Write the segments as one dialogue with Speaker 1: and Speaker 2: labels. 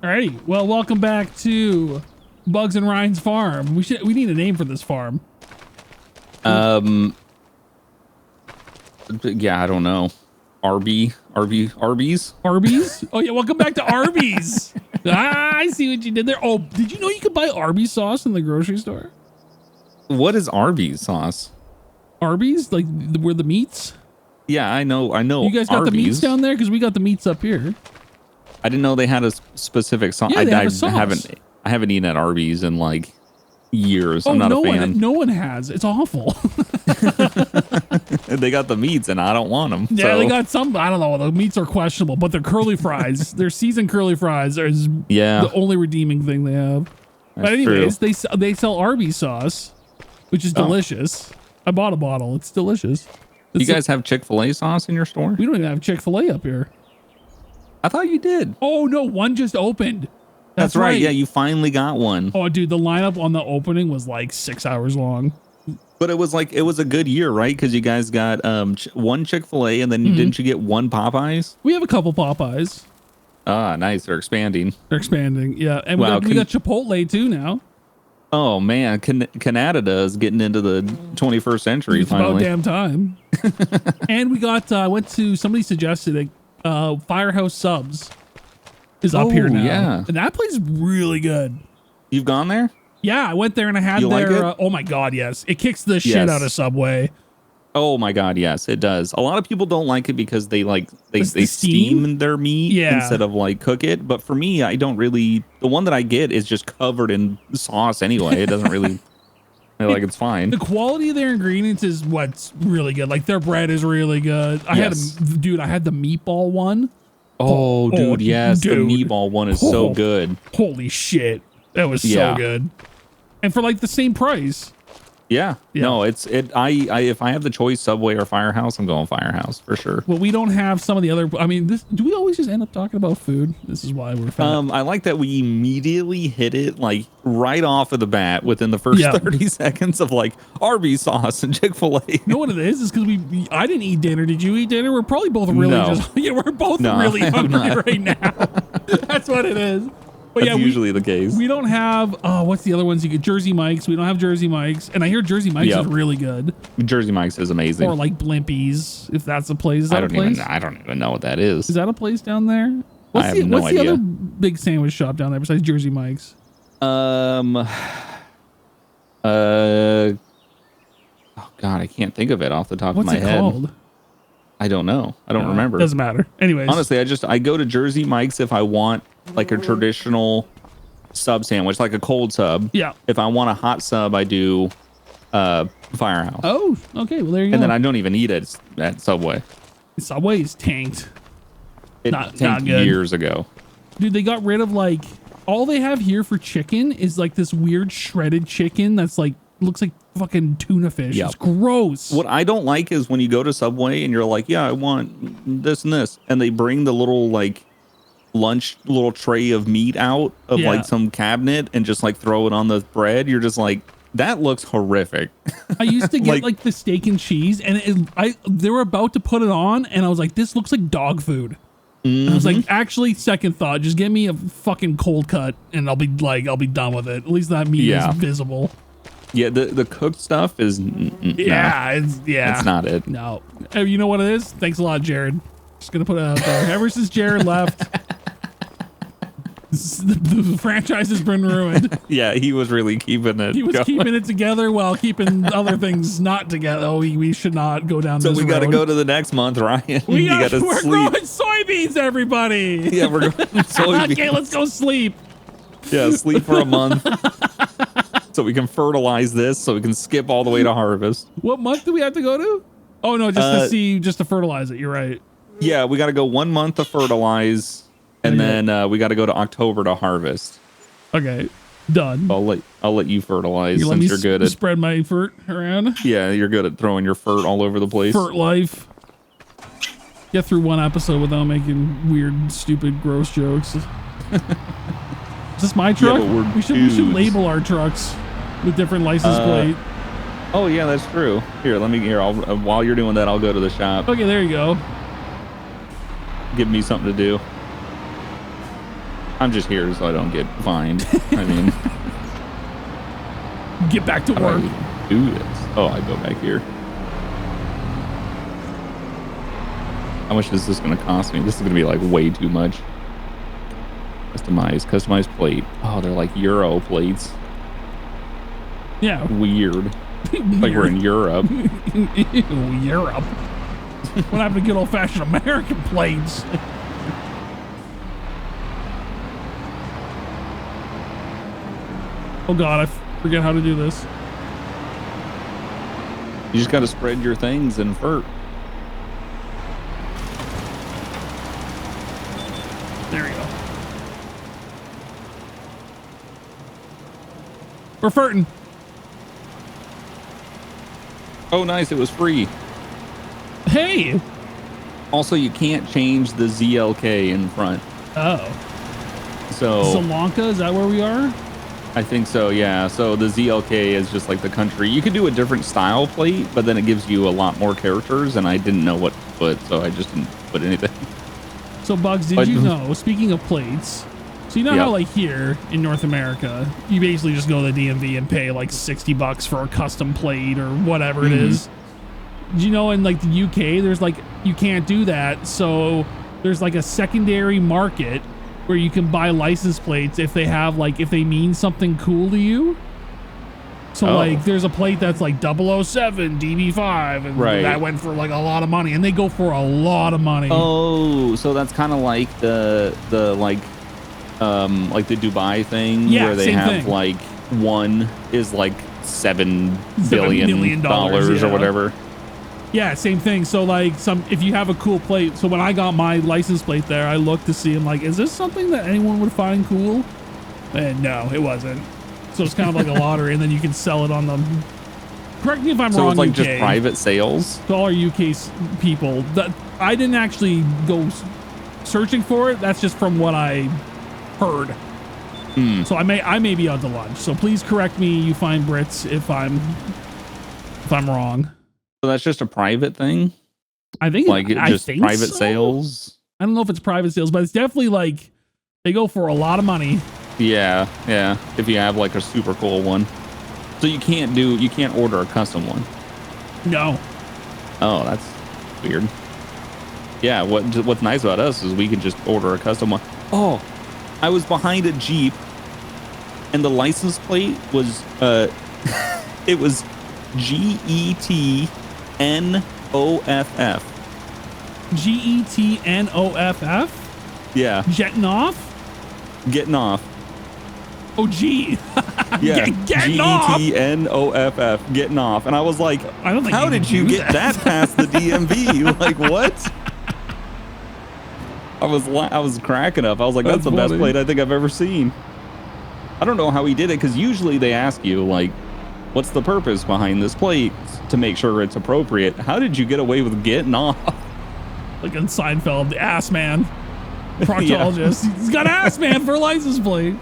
Speaker 1: Alrighty, well, welcome back to Bugs and Ryan's farm. We need a name for this farm.
Speaker 2: Yeah, I don't know. Arby's?
Speaker 1: Arby's? Oh yeah, welcome back to Arby's. I see what you did there. Oh, did you know you could buy Arby's sauce in the grocery store?
Speaker 2: What is Arby's sauce?
Speaker 1: Arby's, like where the meats?
Speaker 2: Yeah, I know.
Speaker 1: You guys got
Speaker 2: Arby's.
Speaker 1: the meats down there because we got the meats up here.
Speaker 2: I didn't know they had a specific sauce.
Speaker 1: Yeah, they have a sauce.
Speaker 2: I haven't eaten at Arby's in like years.
Speaker 1: Oh,
Speaker 2: I'm not a fan.
Speaker 1: No one has. It's awful.
Speaker 2: They got the meats and I don't want them.
Speaker 1: Yeah, so. They got some. I don't know. The meats are questionable, but their curly fries, their seasoned curly fries, is the only redeeming thing they have.
Speaker 2: That's
Speaker 1: but anyways,
Speaker 2: true.
Speaker 1: they sell Arby's sauce, which is delicious. I bought a bottle. It's delicious.
Speaker 2: You guys have Chick-fil-A sauce in your store?
Speaker 1: We don't even have Chick-fil-A up here.
Speaker 2: I thought you did.
Speaker 1: Oh no, one just opened.
Speaker 2: That's right. Yeah, you finally got one.
Speaker 1: Oh dude, the lineup on the opening was like 6 hours long.
Speaker 2: But it was a good year, right? Because you guys got one Chick-fil-A and then didn't you get one Popeyes?
Speaker 1: We have a couple Popeyes.
Speaker 2: Ah, nice. They're expanding.
Speaker 1: Yeah. And we got Chipotle too now.
Speaker 2: Oh man, Canada is getting into the 21st century.
Speaker 1: It's
Speaker 2: finally.
Speaker 1: about damn time. And we got went to, somebody suggested Firehouse Subs is up here now.
Speaker 2: Yeah.
Speaker 1: And that place is really good.
Speaker 2: You've gone there?
Speaker 1: Yeah, I went there and I had
Speaker 2: like it?
Speaker 1: Oh my god, yes. It kicks the shit out of Subway.
Speaker 2: Oh my god, yes, it does. A lot of people don't like it because they steam their meat instead of like cook it. But for me, I don't really. The one that I get is just covered in sauce anyway. It doesn't really. It's fine.
Speaker 1: The quality of their ingredients is what's really good. Like their bread is really good. I had the meatball one.
Speaker 2: Oh, dude, yes, the meatball one is so good.
Speaker 1: Holy shit, that was so good. And for like the same price.
Speaker 2: Yeah. No, if I have the choice, Subway or Firehouse, I'm going Firehouse for sure.
Speaker 1: Well, we don't have some of the other. I mean, do we always just end up talking about food? This is why we're fat.
Speaker 2: I like that we immediately hit it like right off of the bat within the first 30 seconds of like Arby's sauce and Chick-fil-A.
Speaker 1: You know what it is? Is because I didn't eat dinner. Did you eat dinner? We're probably both really we're both really hungry right now. That's what it is. But
Speaker 2: that's usually the case.
Speaker 1: We don't have, what's the other ones you get? Jersey Mike's. We don't have Jersey Mike's. And I hear Jersey Mike's is really good.
Speaker 2: Jersey Mike's is amazing.
Speaker 1: Or like Blimpies, if that's a place. Is that a place?
Speaker 2: I don't even know what that is.
Speaker 1: Is that a place down there? What's the other big sandwich shop down there besides Jersey Mike's?
Speaker 2: Oh God, I can't think of it off the top of my head.
Speaker 1: What's it called?
Speaker 2: I don't know. I don't remember.
Speaker 1: Doesn't matter. Anyways.
Speaker 2: Honestly, I go to Jersey Mike's if I want like a traditional sub sandwich, like a cold sub.
Speaker 1: Yeah.
Speaker 2: If I want a hot sub, I do Firehouse.
Speaker 1: Oh, okay. Well, there you go.
Speaker 2: And then I don't even eat it at Subway.
Speaker 1: Subway is tanked.
Speaker 2: It tanked years ago.
Speaker 1: Dude, they got rid of like, all they have here for chicken is like this weird shredded chicken that's like, looks like fucking tuna fish. Yep. It's gross.
Speaker 2: What I don't like is when you go to Subway and you're like, yeah, I want this and this. And they bring the little like little tray of meat out of like some cabinet and just like throw it on the bread. You're just like, that looks horrific.
Speaker 1: I used to get like the steak and cheese and they were about to put it on and I was like, this looks like dog food. And I was like, actually, second thought, just give me a fucking cold cut and I'll be done with it. At least that meat is visible.
Speaker 2: Yeah, the cooked stuff is it's not it.
Speaker 1: No. You know what it is? Thanks a lot, Jared. Just gonna put it out there. Ever since Jared left, the franchise has been ruined.
Speaker 2: Yeah, he was really keeping it.
Speaker 1: He was keeping it together while keeping other things not together. Oh, we should not go down this road.
Speaker 2: So we got to go to the next month, Ryan.
Speaker 1: We're growing soybeans, everybody.
Speaker 2: Yeah, we're growing soybeans.
Speaker 1: Okay, let's go sleep.
Speaker 2: Yeah, sleep for a month. So we can fertilize this so we can skip all the way to harvest.
Speaker 1: What month do we have to go to? Oh, no, just to fertilize it. You're right.
Speaker 2: Yeah, we got to go 1 month to fertilize, and then we got to go to October to harvest.
Speaker 1: Okay, done.
Speaker 2: I'll let you fertilize since you're good at
Speaker 1: spread my fert around.
Speaker 2: Yeah, you're good at throwing your fert all over the place.
Speaker 1: Fert life. Get through one episode without making weird, stupid, gross jokes. Is this my truck?
Speaker 2: Yeah,
Speaker 1: we should label our trucks with different license plate.
Speaker 2: Oh yeah, that's true. Here, while you're doing that, I'll go to the shop.
Speaker 1: Okay, there you go.
Speaker 2: Give me something to do. I'm just here so I don't get fined. I mean,
Speaker 1: get back to work.
Speaker 2: Do this. Oh, I go back here. How much is this going to cost me? This is going to be like way too much. Customize plate. Oh, they're like Euro plates.
Speaker 1: Yeah.
Speaker 2: Weird. Like we're in Europe.
Speaker 1: Ew, Europe. What happened to good old fashioned American plates? Oh God, I forget how to do this.
Speaker 2: You just got to spread your things and furt.
Speaker 1: There we go. We're furting.
Speaker 2: Oh, nice. It was free.
Speaker 1: Hey.
Speaker 2: Also, you can't change the ZLK in front.
Speaker 1: Oh.
Speaker 2: So
Speaker 1: Sri Lanka, is that where we are?
Speaker 2: I think so, yeah. So the ZLK is just like the country. You could do a different style plate, but then it gives you a lot more characters, and I didn't know what to put, so I just didn't put anything.
Speaker 1: So, Bugs, did you know, speaking of plates, so you know how, like, here in North America, you basically just go to the DMV and pay, like, $60 for a custom plate or whatever it is? Do you know in, like, the UK, there's, like, you can't do that, so there's, like, a secondary market where you can buy license plates if they have, like, if they mean something cool to you. So, like, there's a plate that's, like, 007 DB5, and that went for, like, a lot of money, and they go for a lot of money.
Speaker 2: Oh, so that's kind of like the like the Dubai thing, where they have, like, one is, like, $7 billion or whatever.
Speaker 1: Yeah, same thing. So, like, if you have a cool plate, so when I got my license plate there, I looked to see, I'm like, is this something that anyone would find cool? And no, it wasn't. So it's kind of like a lottery, and then you can sell it on them. Correct me if I'm wrong.
Speaker 2: So it's like
Speaker 1: UK.
Speaker 2: just private sales?
Speaker 1: To all our UK people, that I didn't actually go searching for it. That's just from what I heard. So I may be out to lunch. So please correct me, you fine Brits, if I'm wrong.
Speaker 2: So that's just a private thing?
Speaker 1: I think
Speaker 2: like just private sales.
Speaker 1: I don't know if it's private sales, but it's definitely like they go for a lot of money.
Speaker 2: Yeah. If you have like a super cool one. So you can't order a custom one.
Speaker 1: No.
Speaker 2: Oh, that's weird. Yeah, what's nice about us is we can just order a custom one. Oh, I was behind a Jeep and the license plate was it was GETNOFF.
Speaker 1: GETNOFF?
Speaker 2: Yeah.
Speaker 1: Jetting off?
Speaker 2: Getting off.
Speaker 1: Oh, G.
Speaker 2: Yeah.
Speaker 1: Getting off.
Speaker 2: GETNOFF. Getting off. And I was like,
Speaker 1: I don't think
Speaker 2: how did you get that past the DMV? Like, what? I was cracking up. I was like, that's the best plate I think I've ever seen. I don't know how he did it, because usually they ask you, like, what's the purpose behind this plate to make sure it's appropriate. How did you get away with getting off?
Speaker 1: Like in Seinfeld, the ass man. Proctologist. Yeah. He's got ass man for a license plate.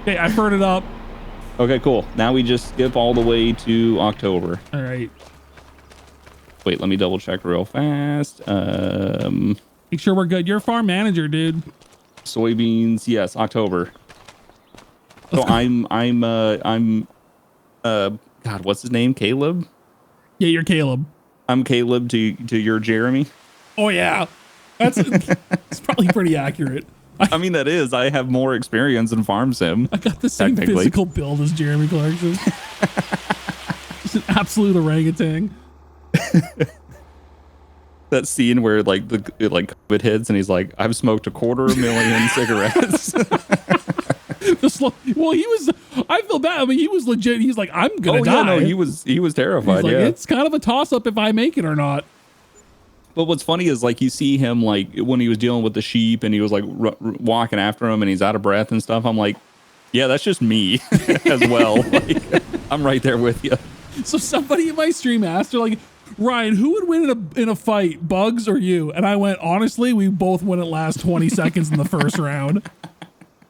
Speaker 1: Okay, I furred it up.
Speaker 2: Okay, cool. Now we just skip all the way to October.
Speaker 1: All right.
Speaker 2: Wait, let me double check real fast.
Speaker 1: Make sure we're good. You're a farm manager, dude.
Speaker 2: Soybeans, yes, October. So I'm God, what's his name? Caleb?
Speaker 1: Yeah, you're Caleb.
Speaker 2: I'm Caleb to your Jeremy.
Speaker 1: Oh yeah. It's probably pretty accurate.
Speaker 2: I mean, that is. I have more experience in Farm Sim.
Speaker 1: I got the same physical build as Jeremy Clarkson. Just an absolute orangutan.
Speaker 2: That scene where like COVID hits and he's like, I've smoked 250,000 cigarettes.
Speaker 1: Well, he was. I feel bad. I mean, he was legit. He's like, I'm gonna die.
Speaker 2: Yeah, no, he was terrified.
Speaker 1: He's like,
Speaker 2: yeah,
Speaker 1: it's kind of a toss up if I make it or not.
Speaker 2: But what's funny is like you see him like when he was dealing with the sheep and he was like walking after him and he's out of breath and stuff. I'm like, yeah, that's just me as well. Like, I'm right there with you.
Speaker 1: So somebody in my stream asked her like, Ryan, who would win in a fight, Bugs or you? And I went, honestly, we both wouldn't last 20 seconds in the first round.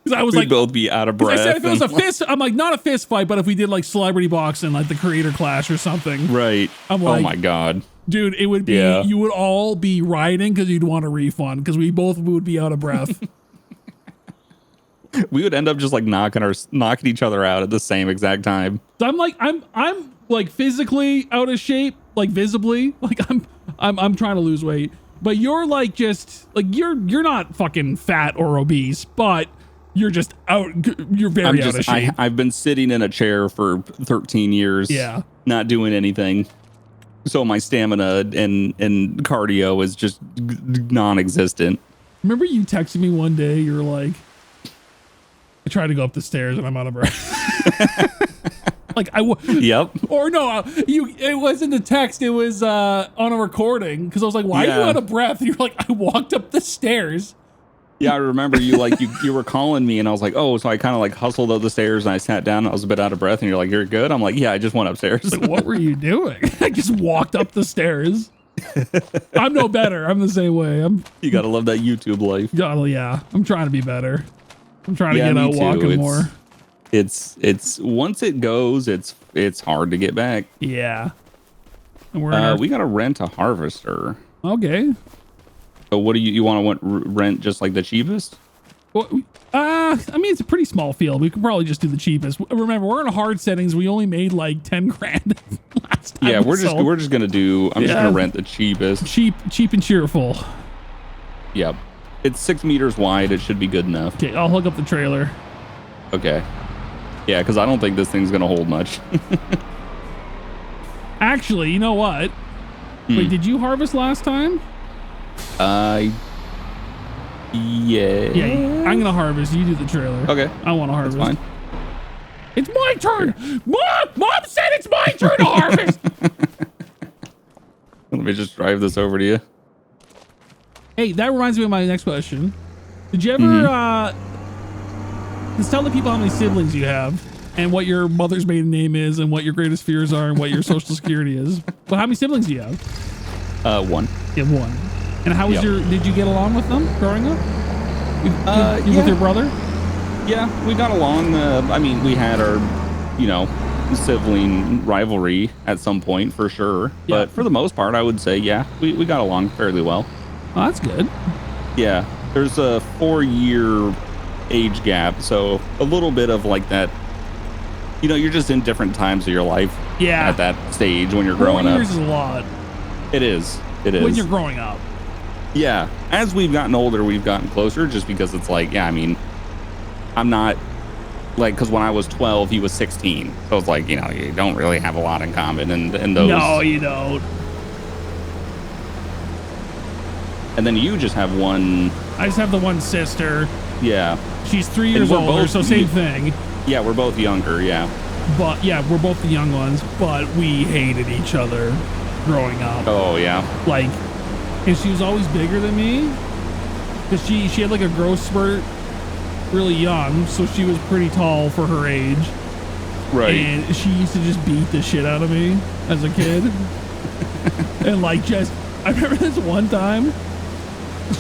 Speaker 1: Because I was like,
Speaker 2: both be out of breath.
Speaker 1: I said if it was a fist, I'm like, not a fist fight, but if we did like celebrity boxing, like the Creator Clash or something.
Speaker 2: Right.
Speaker 1: I'm like,
Speaker 2: oh my God.
Speaker 1: Dude, it would be, you would all be rioting because you'd want a refund because we both would be out of breath.
Speaker 2: We would end up just like knocking each other out at the same exact time.
Speaker 1: So I'm like physically out of shape, like visibly, like I'm trying to lose weight, but you're like just like you're not fucking fat or obese, but you're just out. You're very out of shape.
Speaker 2: I've been sitting in a chair for 13 years.
Speaker 1: Yeah, not
Speaker 2: doing anything. So my stamina and cardio is just non-existent.
Speaker 1: Remember you texted me one day, you're like, I tried to go up the stairs and I'm out of breath. Like
Speaker 2: Yep.
Speaker 1: Or no, it wasn't a text, it was on a recording, because I was like, why are you out of breath? And you're like, I walked up the stairs.
Speaker 2: Yeah, I remember you like you were calling me and I was like, oh, so I kind of like hustled up the stairs and I sat down and I was a bit out of breath and you're like, you're good? I'm like, yeah, I just went upstairs.
Speaker 1: Like, what were you doing? I just walked up the stairs. I'm no better. I'm the same way.
Speaker 2: You gotta love that YouTube life.
Speaker 1: Yeah, I'm trying to be better. I'm trying to get out walking more.
Speaker 2: It's once it goes, it's hard to get back.
Speaker 1: Yeah. And
Speaker 2: we gotta rent a harvester.
Speaker 1: Okay.
Speaker 2: So what do you want to rent just like the cheapest?
Speaker 1: Well, I mean, it's a pretty small field. We could probably just do the cheapest. Remember, we're in hard settings. We only made like 10 grand last time.
Speaker 2: Yeah, we're just gonna do. I'm just gonna rent the cheapest.
Speaker 1: Cheap and cheerful.
Speaker 2: Yep. It's 6 meters wide. It should be good enough.
Speaker 1: Okay, I'll hook up the trailer.
Speaker 2: Okay. Yeah, because I don't think this thing's gonna hold much.
Speaker 1: Actually, you know what? Wait, did you harvest last time?
Speaker 2: Yeah.
Speaker 1: I'm gonna harvest. You do the trailer.
Speaker 2: Okay.
Speaker 1: I want to harvest.
Speaker 2: That's fine.
Speaker 1: It's my turn. Mom said it's my turn to harvest.
Speaker 2: Let me just drive this over to you.
Speaker 1: Hey, that reminds me of my next question. Did you ever just tell the people how many siblings you have and what your mother's maiden name is and what your greatest fears are and what your social security is? But how many siblings do you have?
Speaker 2: One.
Speaker 1: You have one. And how was did you get along with them growing up? With your brother?
Speaker 2: Yeah, we got along. I mean, we had our, sibling rivalry at some point for sure. Yeah. But for the most part, I would say, we got along fairly well.
Speaker 1: Oh, that's good.
Speaker 2: Yeah, there's a 4-year age gap. So a little bit of like that, you're just in different times of your life.
Speaker 1: Yeah.
Speaker 2: At that stage when you're growing up.
Speaker 1: 4 years is a lot.
Speaker 2: It is. It is.
Speaker 1: When you're growing up.
Speaker 2: Yeah. As we've gotten older, we've gotten closer just because it's like, I'm not like, because when I was 12, he was 16. So it's like, you don't really have a lot in common in those.
Speaker 1: No, you don't.
Speaker 2: And then you just have one.
Speaker 1: I just have the one sister.
Speaker 2: Yeah.
Speaker 1: She's 3 years older, so same thing.
Speaker 2: Yeah, we're both younger, yeah.
Speaker 1: But yeah, we're both the young ones, but we hated each other growing up.
Speaker 2: Oh, yeah.
Speaker 1: Like, and she was always bigger than me. Because she had like a growth spurt really young, so she was pretty tall for her age.
Speaker 2: Right.
Speaker 1: And she used to just beat the shit out of me as a kid. And like I remember this one time,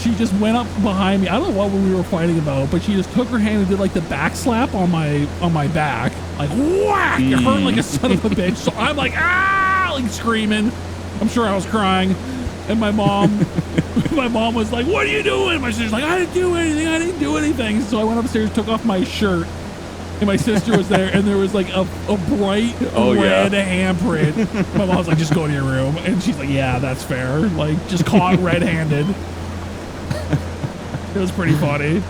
Speaker 1: she just went up behind me. I don't know what we were fighting about, but she just took her hand and did like the back slap on my back. Like whack! It hurt like a son of a bitch. So I'm like, like screaming. I'm sure I was crying. And my mom was like, what are you doing? My sister's like, I didn't do anything. So I went upstairs, took off my shirt, and my sister was there, and there was like a bright red handprint. My mom was like, just go to your room. And she's like, yeah, that's fair. Like, just caught red-handed. It was pretty funny.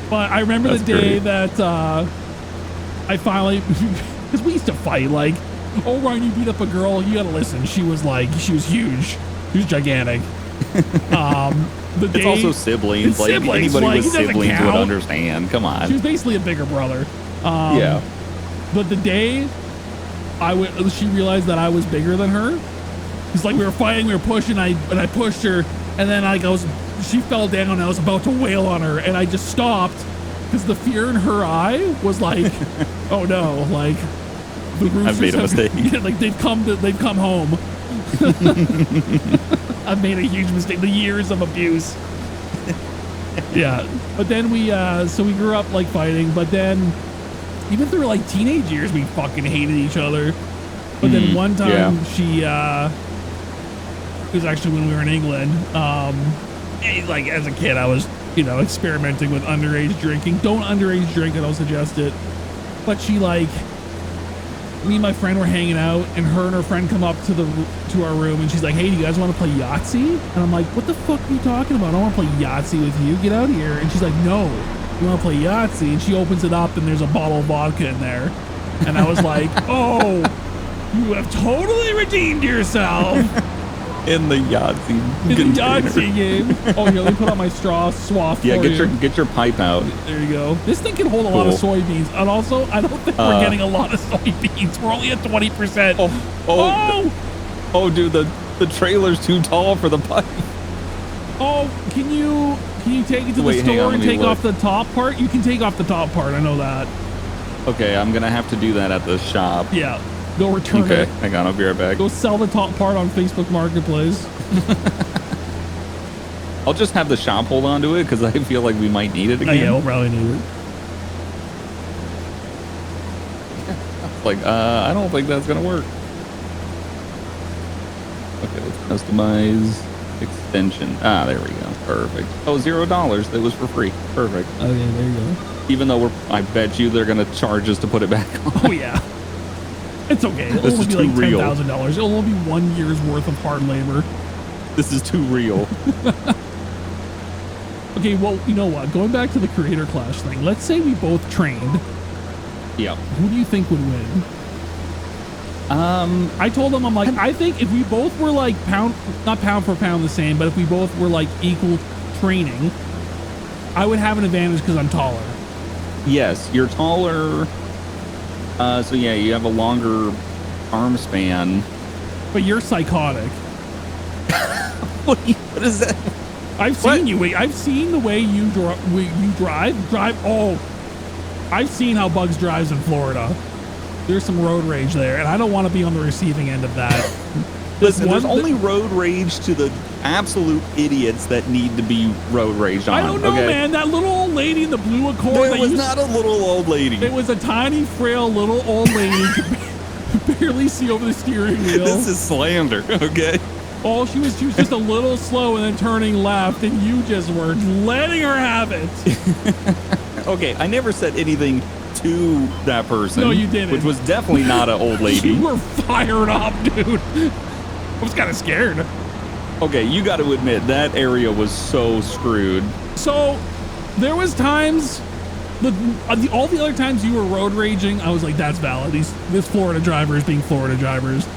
Speaker 1: But I remember the day that I finally, because we used to fight, like, oh, Ryan, you beat up a girl, you gotta listen. She was huge. She was gigantic.
Speaker 2: It's also siblings. Like siblings. Anybody with siblings would understand. Come on.
Speaker 1: She was basically a bigger brother.
Speaker 2: Yeah.
Speaker 1: But the day she realized that I was bigger than her, it's like we were fighting, we were pushing, and I pushed her, and then she fell down, and I was about to wail on her, and I just stopped because the fear in her eye was like, oh no, like the roosters
Speaker 2: I've made a mistake.
Speaker 1: Yeah, like they've come home. I've made a huge mistake. The years of abuse. Yeah, but then we grew up like fighting, but then even through like teenage years we fucking hated each other. But then one time she it was actually when we were in England. Like as a kid I was you know, experimenting with underage drinking. Don't underage drink, I don't suggest it. But she like, me and my friend were hanging out, and her friend come up to our room, and she's like, hey, do you guys want to play Yahtzee? And I'm like, what the fuck are you talking about? I don't want to play Yahtzee with you. Get out of here. And she's like, no, you want to play Yahtzee? And she opens it up, and there's a bottle of vodka in there. And I was like, oh, you have totally redeemed yourself.
Speaker 2: In the Yahtzee
Speaker 1: game. Oh, here, let me put out my straw swath.
Speaker 2: Yeah, get your pipe out.
Speaker 1: There you go. This thing can hold a lot of soybeans, and also I don't think we're getting a lot of soybeans. We're only at 20%.
Speaker 2: Oh, dude, the trailer's too tall for the pipe.
Speaker 1: Oh, can you take it to the store and take off the top part? You can take off the top part. I know that.
Speaker 2: Okay, I'm gonna have to do that at the shop.
Speaker 1: Yeah. Go return it.
Speaker 2: Okay, hang on, I'll be right back.
Speaker 1: Go sell the top part on Facebook Marketplace.
Speaker 2: I'll just have the shop hold on to it because I feel like we might need it again.
Speaker 1: Yeah, we'll probably need it.
Speaker 2: Like, I don't think that's gonna work. Okay, let's customize extension. Ah, there we go. Perfect. Oh, $0. It was for free. Perfect.
Speaker 1: Okay, there you go.
Speaker 2: Even though I bet you they're gonna charge us to put it back on.
Speaker 1: Oh yeah. It's okay. It'll only be like $10,000. It'll only be 1 year's worth of hard labor.
Speaker 2: This is too real.
Speaker 1: Okay, well, you know what? Going back to the creator clash thing, let's say we both trained.
Speaker 2: Yeah.
Speaker 1: Who do you think would win? I told him, I'm like, I think if we both were like not pound for pound the same, but if we both were like equal training, I would have an advantage because I'm taller.
Speaker 2: Yes, you're taller. So yeah, you have a longer arm span.
Speaker 1: But you're psychotic.
Speaker 2: What is that?
Speaker 1: I've seen you. I've seen the way you drive. Oh, I've seen how Bugs drives in Florida. There's some road rage there, and I don't want to be on the receiving end of that.
Speaker 2: Listen, there's only road rage to the absolute idiots that need to be road raged on.
Speaker 1: I don't know, man. That little old lady in the blue Accord.
Speaker 2: It was not a little old lady.
Speaker 1: It was a tiny, frail little old lady who could barely see over the steering wheel.
Speaker 2: This is slander, okay?
Speaker 1: Oh, she was just a little slow and then turning left, and you just were letting her have it.
Speaker 2: Okay, I never said anything to that person.
Speaker 1: No, you didn't.
Speaker 2: Which was definitely not an old lady.
Speaker 1: You were fired up, dude. I was kind of scared.
Speaker 2: Okay, you got to admit that area was so screwed.
Speaker 1: So there was times, all the other times you were road raging, I was like, that's valid. This Florida drivers being Florida drivers.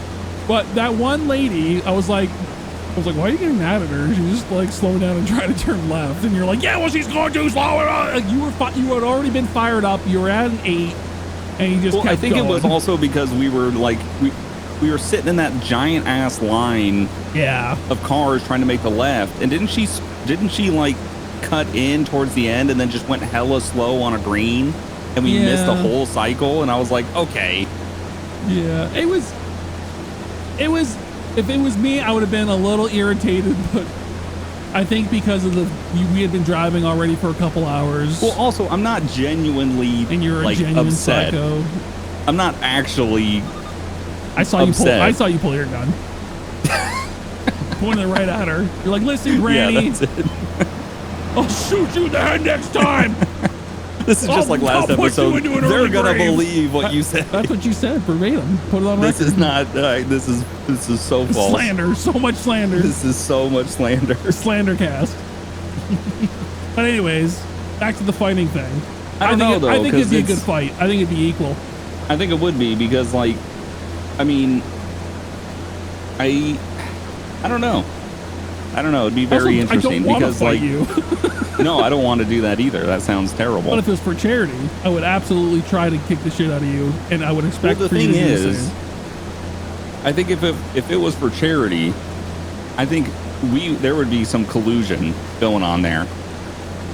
Speaker 1: But that one lady, I was like, why are you getting mad at her? She was just like slowing down and trying to turn left. And you're like, yeah, well, she's going too slow. Like you had already been fired up. You were at an 8, and you just kept
Speaker 2: I think
Speaker 1: going.
Speaker 2: It was also because we were like, we were sitting in that giant ass line of cars trying to make the left. And didn't she like cut in towards the end and then just went hella slow on a green? And we missed the whole cycle. And I was like, okay.
Speaker 1: Yeah, it was, if it was me, I would have been a little irritated, but I think because of we had been driving already for a couple hours.
Speaker 2: Well, also, I'm not genuinely
Speaker 1: and you're
Speaker 2: like
Speaker 1: a genuine
Speaker 2: upset.
Speaker 1: Psycho.
Speaker 2: I'm not actually
Speaker 1: I saw you pull your gun. Pointing it right at her. You're like, listen, Granny.
Speaker 2: Yeah, that's it.
Speaker 1: I'll shoot you in the head next time.
Speaker 2: This is just like last episode. They're gonna believe what you said.
Speaker 1: That's what you said verbatim. Put it on record.
Speaker 2: This is not. This is so false.
Speaker 1: Slander. So much slander.
Speaker 2: This is so much slander.
Speaker 1: Slander cast. But anyways, back to the fighting thing.
Speaker 2: I think
Speaker 1: it'd be a good fight. I think it'd be equal.
Speaker 2: I think it would be because, like, I mean, I don't know. It'd be very interesting because, like,
Speaker 1: you.
Speaker 2: No, I don't want to do that either. That sounds terrible.
Speaker 1: But if it was for charity, I would absolutely try to kick the shit out of you, and I would expect.
Speaker 2: Well, the thing is, I think if it was for charity, I think there would be some collusion going on there,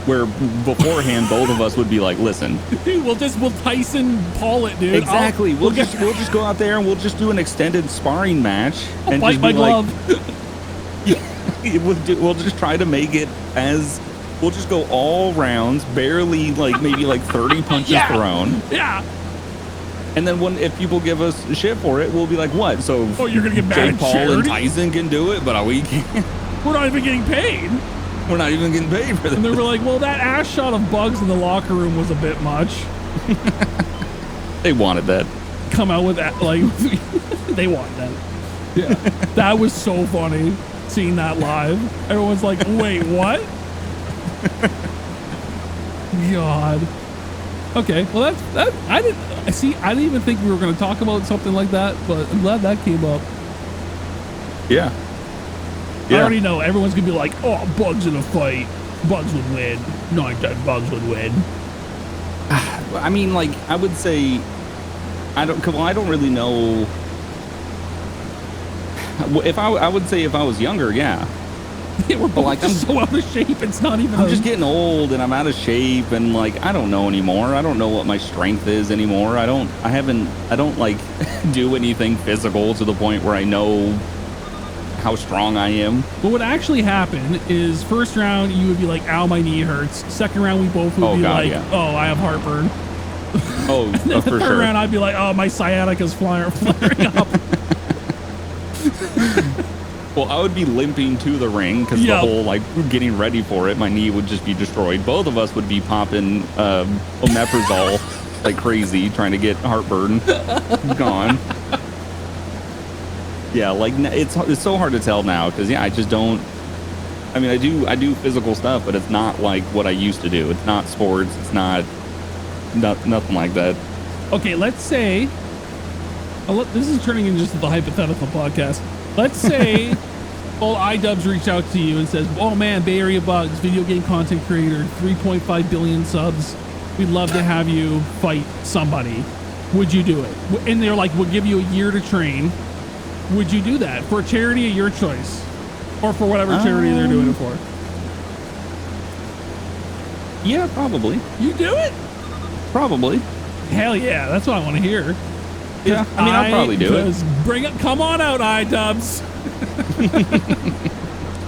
Speaker 2: where beforehand both of us would be like, listen,
Speaker 1: dude, we'll Tyson Paul it, dude.
Speaker 2: Exactly. We'll just go out there and we'll just do an extended sparring match and
Speaker 1: bite my glove.
Speaker 2: We'll just try to make it as. We'll just go all rounds, barely maybe 30 punches thrown.
Speaker 1: Yeah.
Speaker 2: And then if people give us shit for it, we'll be like, what? So
Speaker 1: you're gonna get mad
Speaker 2: Jake
Speaker 1: at
Speaker 2: Paul
Speaker 1: charity?
Speaker 2: and Tyson can do it, but we can't.
Speaker 1: We're not even getting paid.
Speaker 2: We're not even getting paid for this.
Speaker 1: And they were like, well, that ass shot of Bugs in the locker room was a bit much.
Speaker 2: They wanted that.
Speaker 1: Come out with that, like, they want that. Yeah. That was so funny, seeing that live. Everyone's like, wait, what? God. Okay, well, I didn't even think we were going to talk about something like that, but I'm glad that came up.
Speaker 2: Yeah.
Speaker 1: I already know everyone's gonna be like, "Oh, Bugs in a fight. Bugs would win. 9 times Bugs would win."
Speaker 2: I mean, like, I would say, I don't really know. If I would say if I was younger, yeah.
Speaker 1: We're both like, I'm so out of shape. It's not even.
Speaker 2: I'm just getting old and I'm out of shape and like I don't know anymore. I don't know what my strength is anymore. I don't like do anything physical to the point where I know how strong I am.
Speaker 1: What would actually happen is first round you would be like, "Ow, my knee hurts." Second round we both would be like, "Oh, I have heartburn."
Speaker 2: Oh,
Speaker 1: and
Speaker 2: for
Speaker 1: the third round I'd be like, "Oh, my sciatica's flaring up."
Speaker 2: Well, I would be limping to the ring because the whole like getting ready for it, my knee would just be destroyed. Both of us would be popping omeprazole like crazy, trying to get heartburn gone. Yeah, like it's so hard to tell now because I just don't. I mean, I do physical stuff, but it's not like what I used to do. It's not sports. It's not nothing like that.
Speaker 1: Okay, let's say. This is turning into just the hypothetical podcast. Let's say old iDubbbz reached out to you and says, "Oh man, Bay Area Bugs, video game content creator, 3.5 billion subs. We'd love to have you fight somebody. Would you do it?" And they're like, "We'll give you a year to train." Would you do that for a charity of your choice, or for whatever charity they're doing it for?
Speaker 2: Yeah, probably.
Speaker 1: You do it?
Speaker 2: Probably.
Speaker 1: Hell yeah, that's what I want to hear.
Speaker 2: Yeah, I mean, I'll probably do it.
Speaker 1: Come on out, iDubbbz.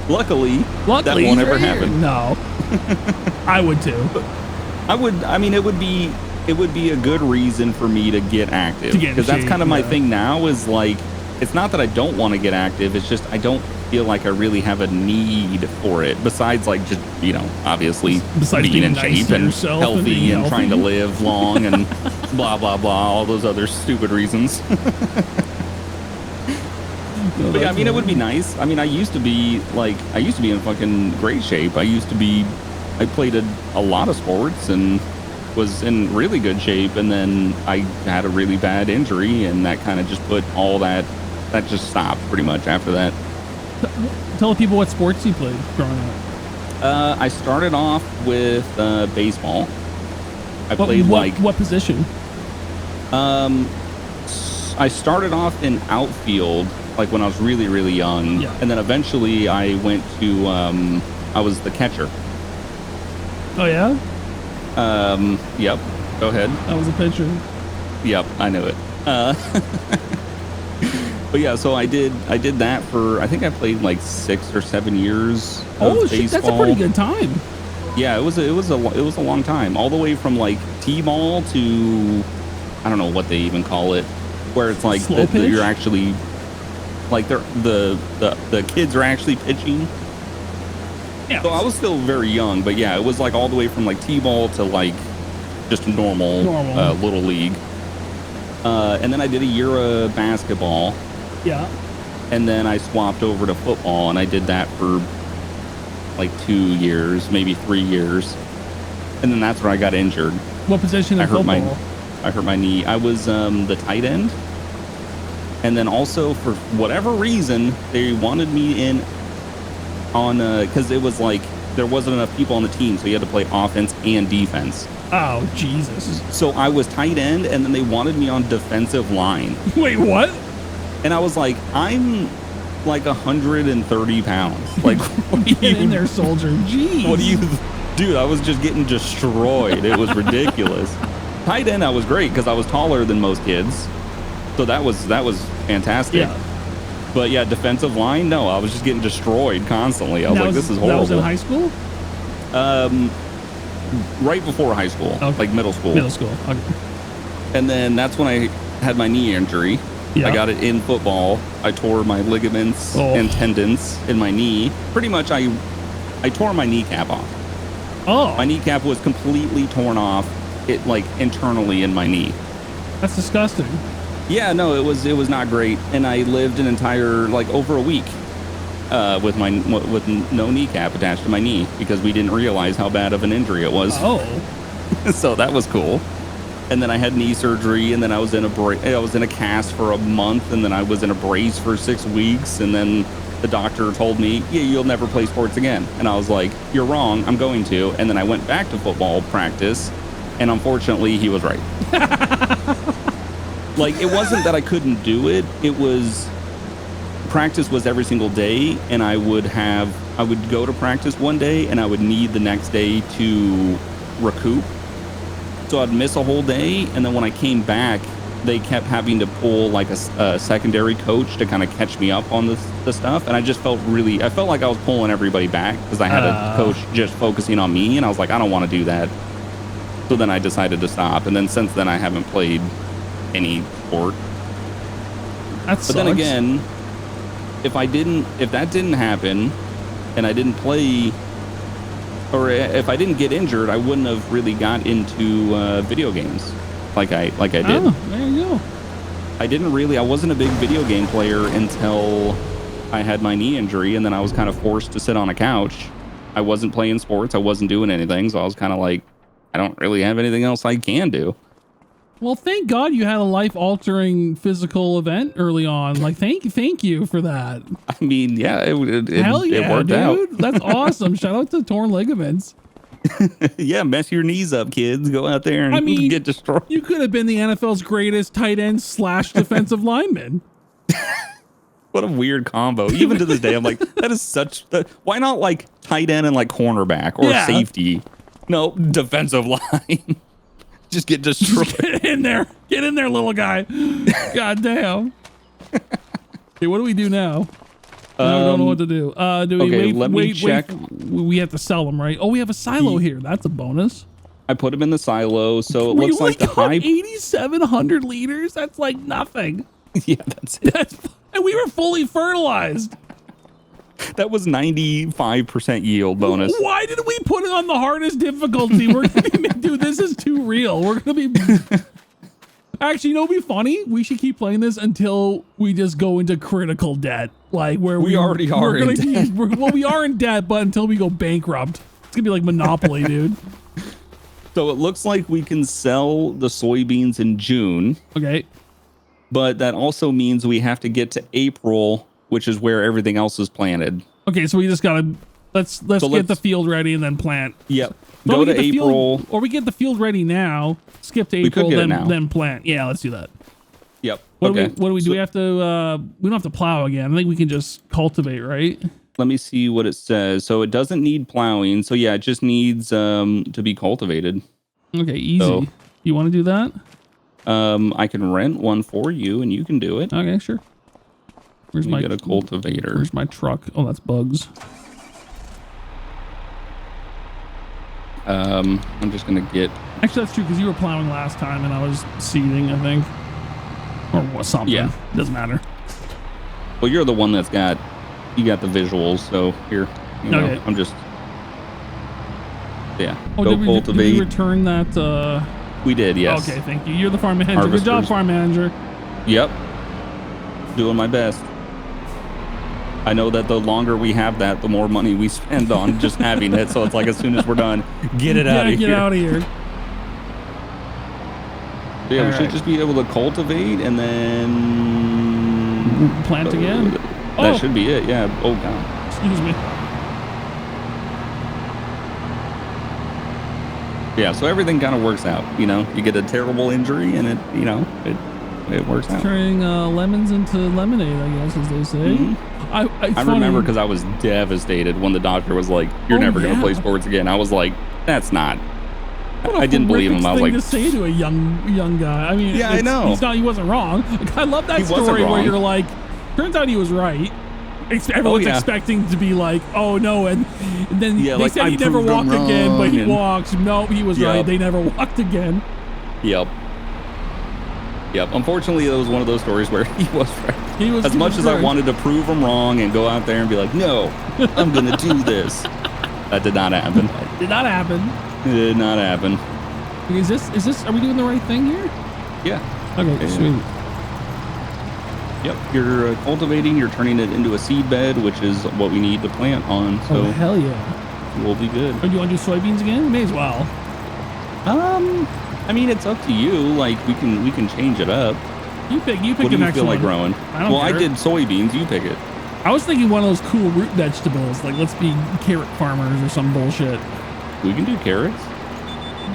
Speaker 2: Luckily, that won't ever happen.
Speaker 1: No, I would too.
Speaker 2: I mean, it would be a good reason for me to get active because that's kind of my thing now. Is like, it's not that I don't want to get active. It's just I don't feel like I really have a need for it. Besides, like, just obviously being in shape and healthy and trying to live long and blah blah blah, all those other stupid reasons. But yeah, I mean, it would be nice. I mean, I used to be in fucking great shape. I played a lot of sports and was in really good shape, and then I had a really bad injury, and that kind of just put all that just stopped pretty much after that.
Speaker 1: Tell people what sports you played growing up.
Speaker 2: I started off with baseball. Played
Speaker 1: what position?
Speaker 2: I started off in outfield, like when I was really, really young. Yeah. And then eventually I went to, I was the catcher.
Speaker 1: Oh, yeah?
Speaker 2: Yep. Go ahead.
Speaker 1: I was a pitcher.
Speaker 2: Yep, I knew it. But yeah, so I did that for, I think I played like 6 or 7 years.
Speaker 1: Oh shit, that's a pretty good time.
Speaker 2: Yeah, it was a long time. All the way from like T-ball to, I don't know what they even call it, where it's like you're actually like the kids are actually pitching. Yeah. So I was still very young, but yeah, it was like all the way from like T-ball to like just normal. Little league. And then I did a year of basketball.
Speaker 1: Yeah.
Speaker 2: And then I swapped over to football, and I did that for like 2 years, maybe 3 years. And then that's where I got injured.
Speaker 1: What position in football?
Speaker 2: I hurt my knee. I was the tight end. And then also, for whatever reason, they wanted me in on, because it was like, there wasn't enough people on the team, so you had to play offense and defense.
Speaker 1: Oh, Jesus.
Speaker 2: So I was tight end, and then they wanted me on defensive line.
Speaker 1: Wait, what?
Speaker 2: And I was like, I'm like 130 pounds. Like, what are you
Speaker 1: in there, soldier? Jeez.
Speaker 2: What do you, dude? I was just getting destroyed. It was ridiculous. Tight end, I was great because I was taller than most kids, so that was fantastic. Yeah. But yeah, defensive line, no, I was just getting destroyed constantly. I was like, this is horrible.
Speaker 1: That was in high school?
Speaker 2: Right before high school, okay. Like middle school.
Speaker 1: Middle school. Okay.
Speaker 2: And then that's when I had my knee injury. Yeah. I got it in football. I tore my ligaments and tendons in my knee. Pretty much I I tore my kneecap off.
Speaker 1: Oh.
Speaker 2: My kneecap was completely torn off, it like internally in my knee.
Speaker 1: That's disgusting.
Speaker 2: Yeah, no, it was not great, and I lived an entire like over a week with no kneecap attached to my knee because we didn't realize how bad of an injury it was.
Speaker 1: Oh.
Speaker 2: So that was cool. And then I had knee surgery, and then I was in a cast for a month, and then I was in a brace for 6 weeks, and then the doctor told me, yeah, you'll never play sports again. And I was like, you're wrong, I'm going to. And then I went back to football practice, and unfortunately he was right. Like, it wasn't that I couldn't do it, it was practice was every single day, and I would go to practice one day and I would need the next day to recoup. So I'd miss a whole day, and then when I came back, they kept having to pull like a secondary coach to kind of catch me up on the stuff, and I felt like I was pulling everybody back because I had a coach just focusing on me, and I was like, I don't want to do that. So then I decided to stop, and then since then I haven't played any sport. But then again, if that didn't happen, and I didn't play, or if I didn't get injured, I wouldn't have really got into video games like I did.
Speaker 1: Oh, there you go.
Speaker 2: I wasn't a big video game player until I had my knee injury, and then I was kind of forced to sit on a couch. I wasn't playing sports. I wasn't doing anything. So I was kind of like, I don't really have anything else I can do.
Speaker 1: Well, thank God you had a life-altering physical event early on. Like, thank you for that.
Speaker 2: I mean, yeah, it worked
Speaker 1: dude.
Speaker 2: out.
Speaker 1: That's awesome. Shout out to torn ligaments.
Speaker 2: Yeah, mess your knees up, kids. Go out there and get destroyed.
Speaker 1: You could have been the NFL's greatest tight end / defensive lineman.
Speaker 2: What a weird combo. Even to this day, I'm like, that is why not like tight end and like cornerback or safety? No, defensive line. Just get destroyed.
Speaker 1: Get in there, little guy. God damn. Okay, what do we do now? I don't know what to do.
Speaker 2: Let me check.
Speaker 1: We have to sell them, right? Oh, we have a silo here. That's a bonus.
Speaker 2: I put them in the silo, so it looks like the high
Speaker 1: 8,700 liters. That's like nothing.
Speaker 2: Yeah, that's it.
Speaker 1: And we were fully fertilized.
Speaker 2: That was 95% yield bonus.
Speaker 1: Why did we put it on the hardest difficulty? We're gonna be, dude, this is too real. We're gonna be. Actually, you know, what'd be funny? We should keep playing this until we just go into critical debt, like where we
Speaker 2: already are in debt.
Speaker 1: Well, we are in debt, but until we go bankrupt, it's gonna be like Monopoly, dude.
Speaker 2: So it looks like we can sell the soybeans in June.
Speaker 1: Okay.
Speaker 2: But that also means we have to get to April, which is where everything else is planted.
Speaker 1: Okay, so we just gotta let's get the field ready and then plant.
Speaker 2: Yep. Go to April,
Speaker 1: or we get the field ready now. Skip to April, then plant. Yeah, let's do that.
Speaker 2: Yep.
Speaker 1: What do we do? We have to. We don't have to plow again. I think we can just cultivate, right?
Speaker 2: Let me see what it says. So it doesn't need plowing. So yeah, it just needs to be cultivated.
Speaker 1: Okay, easy. So, you want to do that?
Speaker 2: I can rent one for you, and you can do it.
Speaker 1: Okay, sure. Where's my
Speaker 2: get a cultivator?
Speaker 1: Where's my truck? Oh, that's bugs.
Speaker 2: I'm just gonna get.
Speaker 1: Actually, that's true because you were plowing last time, and I was seeding, I think, or something. Yeah, doesn't matter.
Speaker 2: Well, you're the one that's got the visuals, so here. Okay. I'm just. Yeah.
Speaker 1: Oh, go cultivate. Did we return that?
Speaker 2: We did, yes.
Speaker 1: Okay, thank you. You're the farm manager. Good job, farm manager.
Speaker 2: Yep. Doing my best. I know that the longer we have that, the more money we spend on just having it. So it's like as soon as we're done, get it out of here.
Speaker 1: Get out of here.
Speaker 2: Yeah, we should just be able to cultivate and then
Speaker 1: plant again.
Speaker 2: That should be it. Yeah. Oh God.
Speaker 1: Excuse me.
Speaker 2: Yeah. So everything kind of works out. You know, you get a terrible injury and it works out.
Speaker 1: Turning lemons into lemonade, I guess, as they say.
Speaker 2: Mm-hmm. I remember because I was devastated when the doctor was like, "You're never going to play sports again." I was like, "That's not." I didn't believe him. I was like,
Speaker 1: to say to a young guy. I mean,
Speaker 2: yeah, I know.
Speaker 1: He wasn't wrong. Like, I love that story where you're like, turns out he was right. Everyone's expecting to be like, "Oh no," and then they said he never walked again, but he walks. No, he was right. They never walked again.
Speaker 2: Yep. Unfortunately, it was one of those stories where he was right. As much as I wanted to prove him wrong and go out there and be like, "No, I'm gonna do this," That did not happen.
Speaker 1: Did not happen.
Speaker 2: It did not happen.
Speaker 1: Is this, are we doing the right thing here?
Speaker 2: Yeah.
Speaker 1: Okay, sweet.
Speaker 2: Yep, you're cultivating, you're turning it into a seed bed, which is what we need to plant on. So
Speaker 1: oh, hell yeah.
Speaker 2: We'll be good.
Speaker 1: Oh, do you want to do soybeans again? May as well.
Speaker 2: I mean, it's up to you. Like, we can change it up.
Speaker 1: You pick
Speaker 2: what
Speaker 1: the
Speaker 2: do you
Speaker 1: next
Speaker 2: feel
Speaker 1: one.
Speaker 2: like growing? Well, I did soybeans. You pick it.
Speaker 1: I was thinking one of those cool root vegetables. Like, let's be carrot farmers or some bullshit.
Speaker 2: We can do carrots.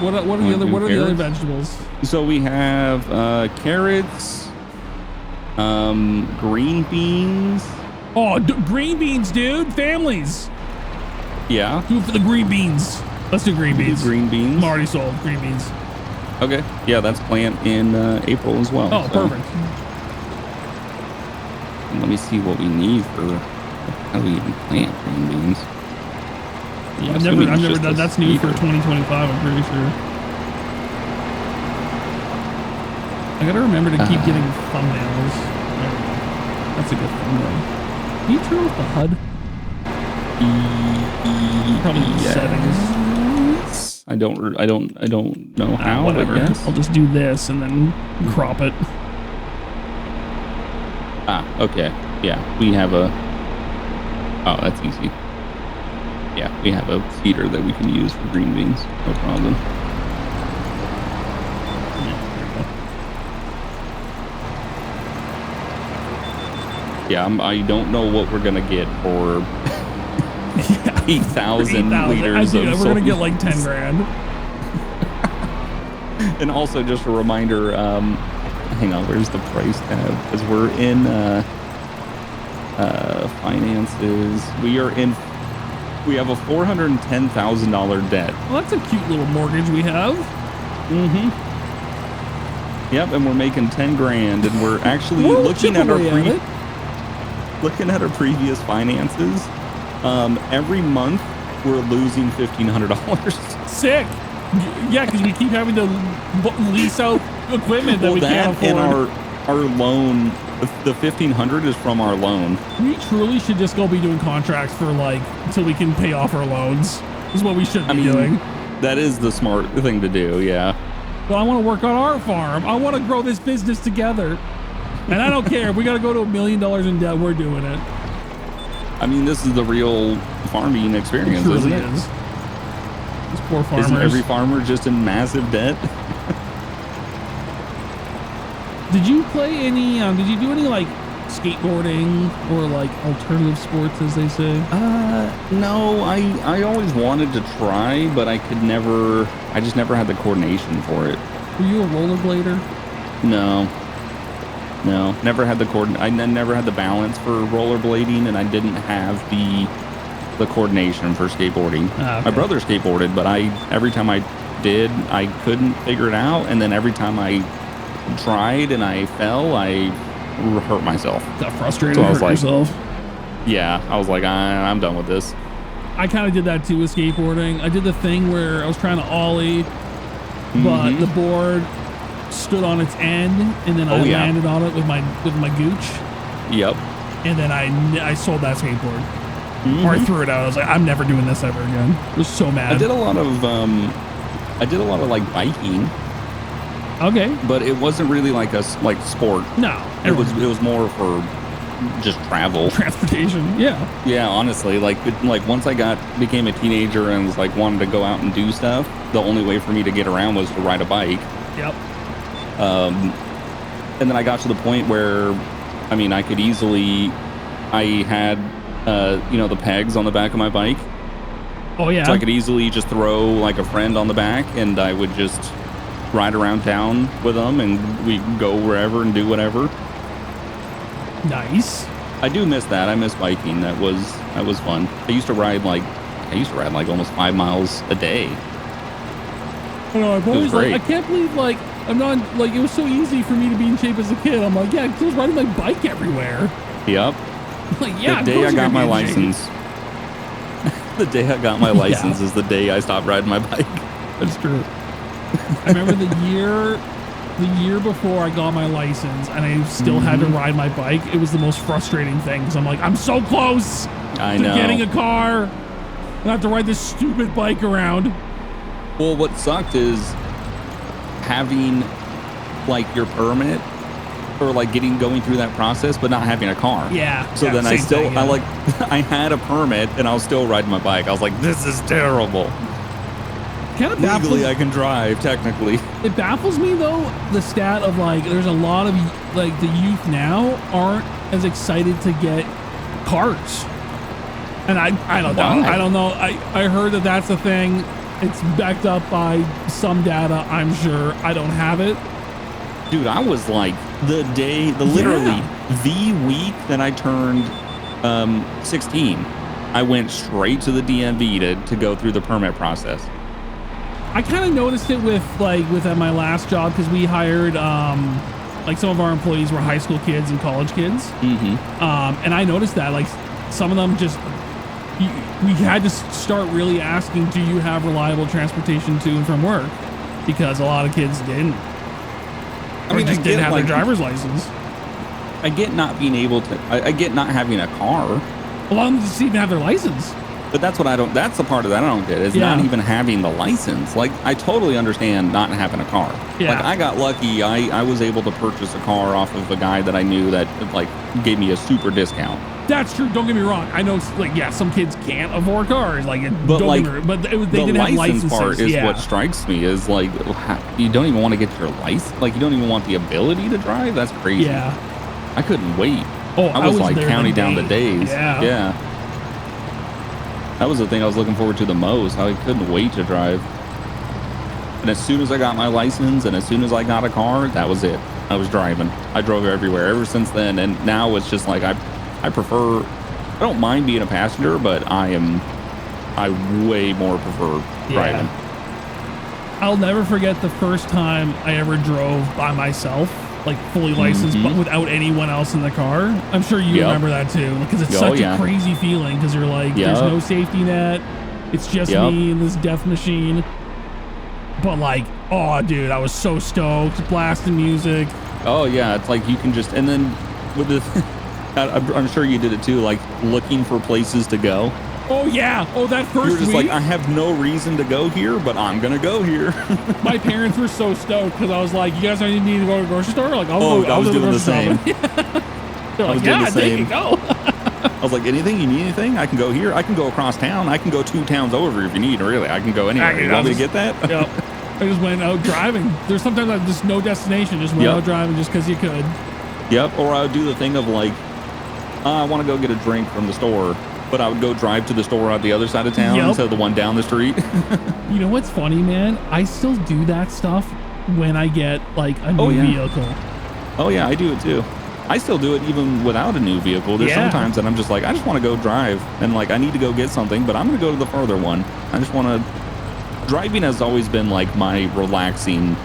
Speaker 1: What are the other vegetables?
Speaker 2: So we have carrots. Green beans.
Speaker 1: Oh, green beans, dude. Families.
Speaker 2: Yeah.
Speaker 1: Do it for the green beans. Let's do green beans.
Speaker 2: Green beans.
Speaker 1: I'm already sold. Green beans.
Speaker 2: Okay. Yeah, that's plant in April as well.
Speaker 1: Oh, so. Perfect.
Speaker 2: Let me see what we need for how we even plant green beans.
Speaker 1: Yeah, I've never done. That's new for 2025. I'm pretty sure. I gotta remember to keep getting thumbnails. That's a good thumbnail. Can you turn off the HUD? Probably settings.
Speaker 2: I don't know how.
Speaker 1: Whatever. I'll just do this and then crop it.
Speaker 2: Okay. Yeah, we have a. Oh, that's easy. Yeah, we have a seeder that we can use for green beans. No problem. Yeah, I don't know what we're gonna get for 8,000 liters.
Speaker 1: We're gonna get like 10 grand.
Speaker 2: And also, just a reminder. Hang on, where's the price tab? Because we're in finances. We have a $410,000 debt.
Speaker 1: Well, that's a cute little mortgage we have.
Speaker 2: Mm-hmm. Yep, and we're making 10 grand, and we're actually looking at our previous finances. Every month we're losing $1,500.
Speaker 1: Sick. Yeah, because we keep having to lease out equipment that we can't afford.
Speaker 2: And our loan, the $1,500 is from our loan.
Speaker 1: We truly should just go be doing contracts for until we can pay off our loans. Is what we should be doing.
Speaker 2: That is the smart thing to do. Yeah.
Speaker 1: But I want to work on our farm. I want to grow this business together. And I don't care if we got to go to $1 million in debt. We're doing it.
Speaker 2: I mean, this is the real farming experience, isn't it?
Speaker 1: These poor farmers.
Speaker 2: Isn't every farmer just in massive debt?
Speaker 1: Did you play any? Did you do any skateboarding or alternative sports, as they say?
Speaker 2: No. I always wanted to try, but I just never had the coordination for it.
Speaker 1: Were you a rollerblader?
Speaker 2: No, never had the I never had the balance for rollerblading, and I didn't have the coordination for skateboarding. Okay. My brother skateboarded, but every time I did, I couldn't figure it out, and then every time I tried and I fell, I hurt myself.
Speaker 1: Got frustrated. So I was yourself.
Speaker 2: Yeah, I was like, I'm done with this.
Speaker 1: I kind of did that too with skateboarding. I did the thing where I was trying to ollie, but the board stood on its end, and then I landed on it with my gooch. Yep. And then I sold that skateboard, or I threw it out. I was like, I'm never doing this ever again. I was so mad.
Speaker 2: I did a lot of biking.
Speaker 1: Okay.
Speaker 2: But it wasn't really like a sport.
Speaker 1: No.
Speaker 2: It was more for just travel.
Speaker 1: Transportation. Yeah.
Speaker 2: Yeah, honestly, once I became a teenager and was wanted to go out and do stuff, the only way for me to get around was to ride a bike.
Speaker 1: Yep.
Speaker 2: And then I got to the point where, I had the pegs on the back of my bike.
Speaker 1: Oh yeah.
Speaker 2: So I could easily just throw a friend on the back, and I would just ride around town with them, and we go wherever and do whatever.
Speaker 1: Nice.
Speaker 2: I do miss that. I miss biking. That was fun. I used to ride almost 5 miles a day.
Speaker 1: I know. I've always I can't believe I'm not it was so easy for me to be in shape as a kid. I'm like, yeah, I was riding my bike everywhere.
Speaker 2: Yep.
Speaker 1: Yeah.
Speaker 2: The day I got my license. The day I got my license is the day I stopped riding my bike.
Speaker 1: That's true. I remember the year before I got my license, and I still had to ride my bike. It was the most frustrating thing, because I'm like, I'm so close to getting a car. I have to ride this stupid bike around.
Speaker 2: Well, what sucked is having like your permit or like going through that process, but not having a car.
Speaker 1: Yeah.
Speaker 2: So then I had a permit and I was still riding my bike. I was like, this is terrible.
Speaker 1: Kind of
Speaker 2: legally I can drive technically.
Speaker 1: It baffles me though, the stat of like there's a lot of like the youth now aren't as excited to get cars. And I don't know. I don't know. I heard that that's a thing. It's backed up by some data, I'm sure. I don't have it.
Speaker 2: Dude, I was like literally the week that I turned 16, I went straight to the DMV to go through the permit process.
Speaker 1: I kind of noticed it with at my last job because we hired like some of our employees were high school kids and college kids. And I noticed that like some of them just we had to start really asking, do you have reliable transportation to and from work? Because a lot of kids didn't. I mean, just didn't have their driver's license.
Speaker 2: I get not being able to. I get not having a car.
Speaker 1: A lot of them just even have their license.
Speaker 2: But that's what I don't. That's the part of that I don't get is not even having the license. Like I totally understand not having a car.
Speaker 1: Yeah.
Speaker 2: Like I got lucky. I was able to purchase a car off of a guy that I knew that like gave me a super discount.
Speaker 1: That's true. Don't get me wrong. I know, like, some kids can't afford cars. Like,
Speaker 2: but
Speaker 1: they didn't have licenses.
Speaker 2: Part is what strikes me is like you don't even want to get your license. Like you don't even want the ability to drive. That's crazy.
Speaker 1: Yeah.
Speaker 2: I couldn't wait.
Speaker 1: Oh,
Speaker 2: I was like counting down the days. Yeah. That was the thing I was looking forward to the most. I couldn't wait to drive. And as soon as I got my license and as soon as I got a car, that was it. I was driving. I drove everywhere ever since then. And now it's just like I prefer, I don't mind being a passenger, but I way more prefer driving.
Speaker 1: I'll never forget the first time I ever drove by myself, like fully licensed, but without anyone else in the car. I'm sure you remember that too, because it's such a crazy feeling because you're like, there's no safety net. It's just me and this death machine. But like, oh dude, I was so stoked, blasting music.
Speaker 2: Oh yeah, it's like you can just, and then with the, I'm sure you did it too, like looking for places to go.
Speaker 1: Oh yeah. Oh, that first week.
Speaker 2: You're just like, I have no reason to go here, but I'm gonna go here.
Speaker 1: My parents were so stoked because I was like, you guys need to go to the grocery store? Like, I
Speaker 2: was doing the same.
Speaker 1: They're like, yeah, they can go.
Speaker 2: I was like, anything? You need anything? I can go here. I can go across town. I can go 2 towns over if you need, really. I can go anywhere. You want me to get that?
Speaker 1: Yep. I just went out driving. There's sometimes I just no destination, just went out driving just because you could.
Speaker 2: Yep. Or I would do the thing of like, I want to go get a drink from the store, but I would go drive to the store on the other side of town instead of the one down the street.
Speaker 1: You know what's funny, man? I still do that stuff when I get like a new vehicle.
Speaker 2: Oh yeah, I do it too. I still do it even without a new vehicle. There's sometimes that I'm just like, I just want to go drive and like I need to go get something, but I'm going to go to the farther one. I just want to. Driving has always been like my relaxing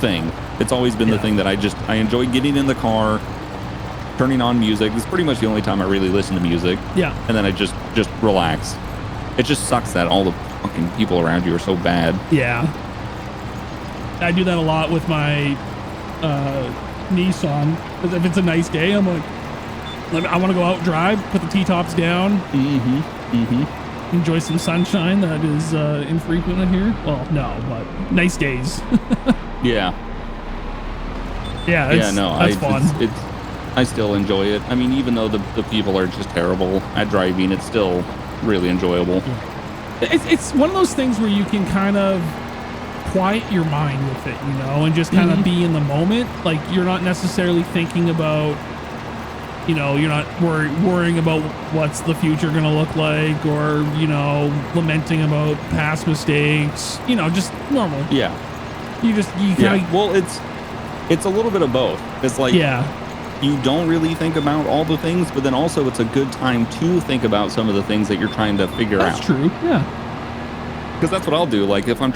Speaker 2: thing. It's always been the thing that I enjoy getting in the car, turning on music. It's pretty much the only time I really listen to music. Yeah. And then I just relax. It just sucks that all the fucking people around you are so bad. Yeah.
Speaker 1: I do that a lot with my Nissan. Because if it's a nice day, I'm like, I want to go out and drive, put the T-tops down. Enjoy some sunshine that is infrequent here. Well, no, but nice days.
Speaker 2: Yeah.
Speaker 1: Yeah, that's fun.
Speaker 2: I still enjoy it. I mean, even though the people are just terrible at driving, it's still really enjoyable.
Speaker 1: It's one of those things where you can kind of quiet your mind with it, you know, and just kind of be in the moment. Like, you're not necessarily thinking about, you know, you're not worrying about what's the future going to look like or, you know, lamenting about past mistakes, you know, just normal. Yeah. You kind of...
Speaker 2: Well, it's a little bit of both. It's like... You don't really think about all the things, but then also it's a good time to think about some of the things that you're trying to figure out.
Speaker 1: That's true, yeah.
Speaker 2: Because that's what I'll do. Like if I'm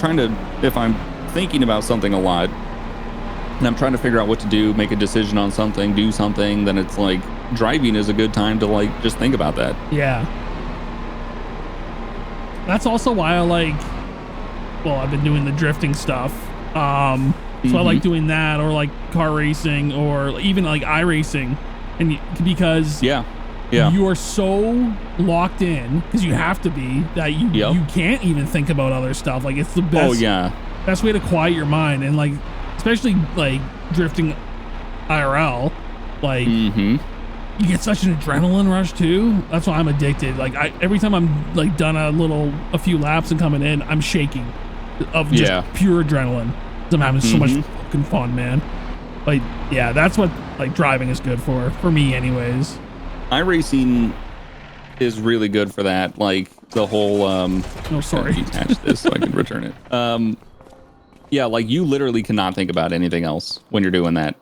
Speaker 2: thinking about something a lot and I'm trying to figure out what to do, make a decision on something, do something, then it's like driving is a good time to like just think about that.
Speaker 1: Yeah. That's also why I've been doing the drifting stuff. So I like doing that, or like car racing, or even like iRacing, and because you are so locked in because you have to be that you can't even think about other stuff. Like, it's the best. Best way to quiet your mind, and like, especially like drifting IRL, like you get such an adrenaline rush too. That's why I'm addicted. Like, every time I'm like done a few laps and coming in, I'm shaking of just pure adrenaline. I'm having so much fucking fun, man. Like, yeah, that's what like driving is good for me anyways.
Speaker 2: iRacing is really good for that. Like the whole
Speaker 1: oh, sorry.
Speaker 2: Detach this so I can return it. Yeah, like you literally cannot think about anything else when you're doing that.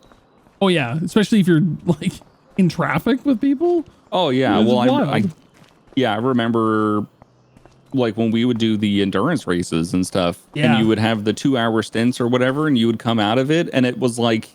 Speaker 1: Oh yeah, especially if you're like in traffic with people.
Speaker 2: Oh yeah, well I remember like when we would do the endurance races and stuff, and you would have the 2-hour stints or whatever, and you would come out of it, and it was like,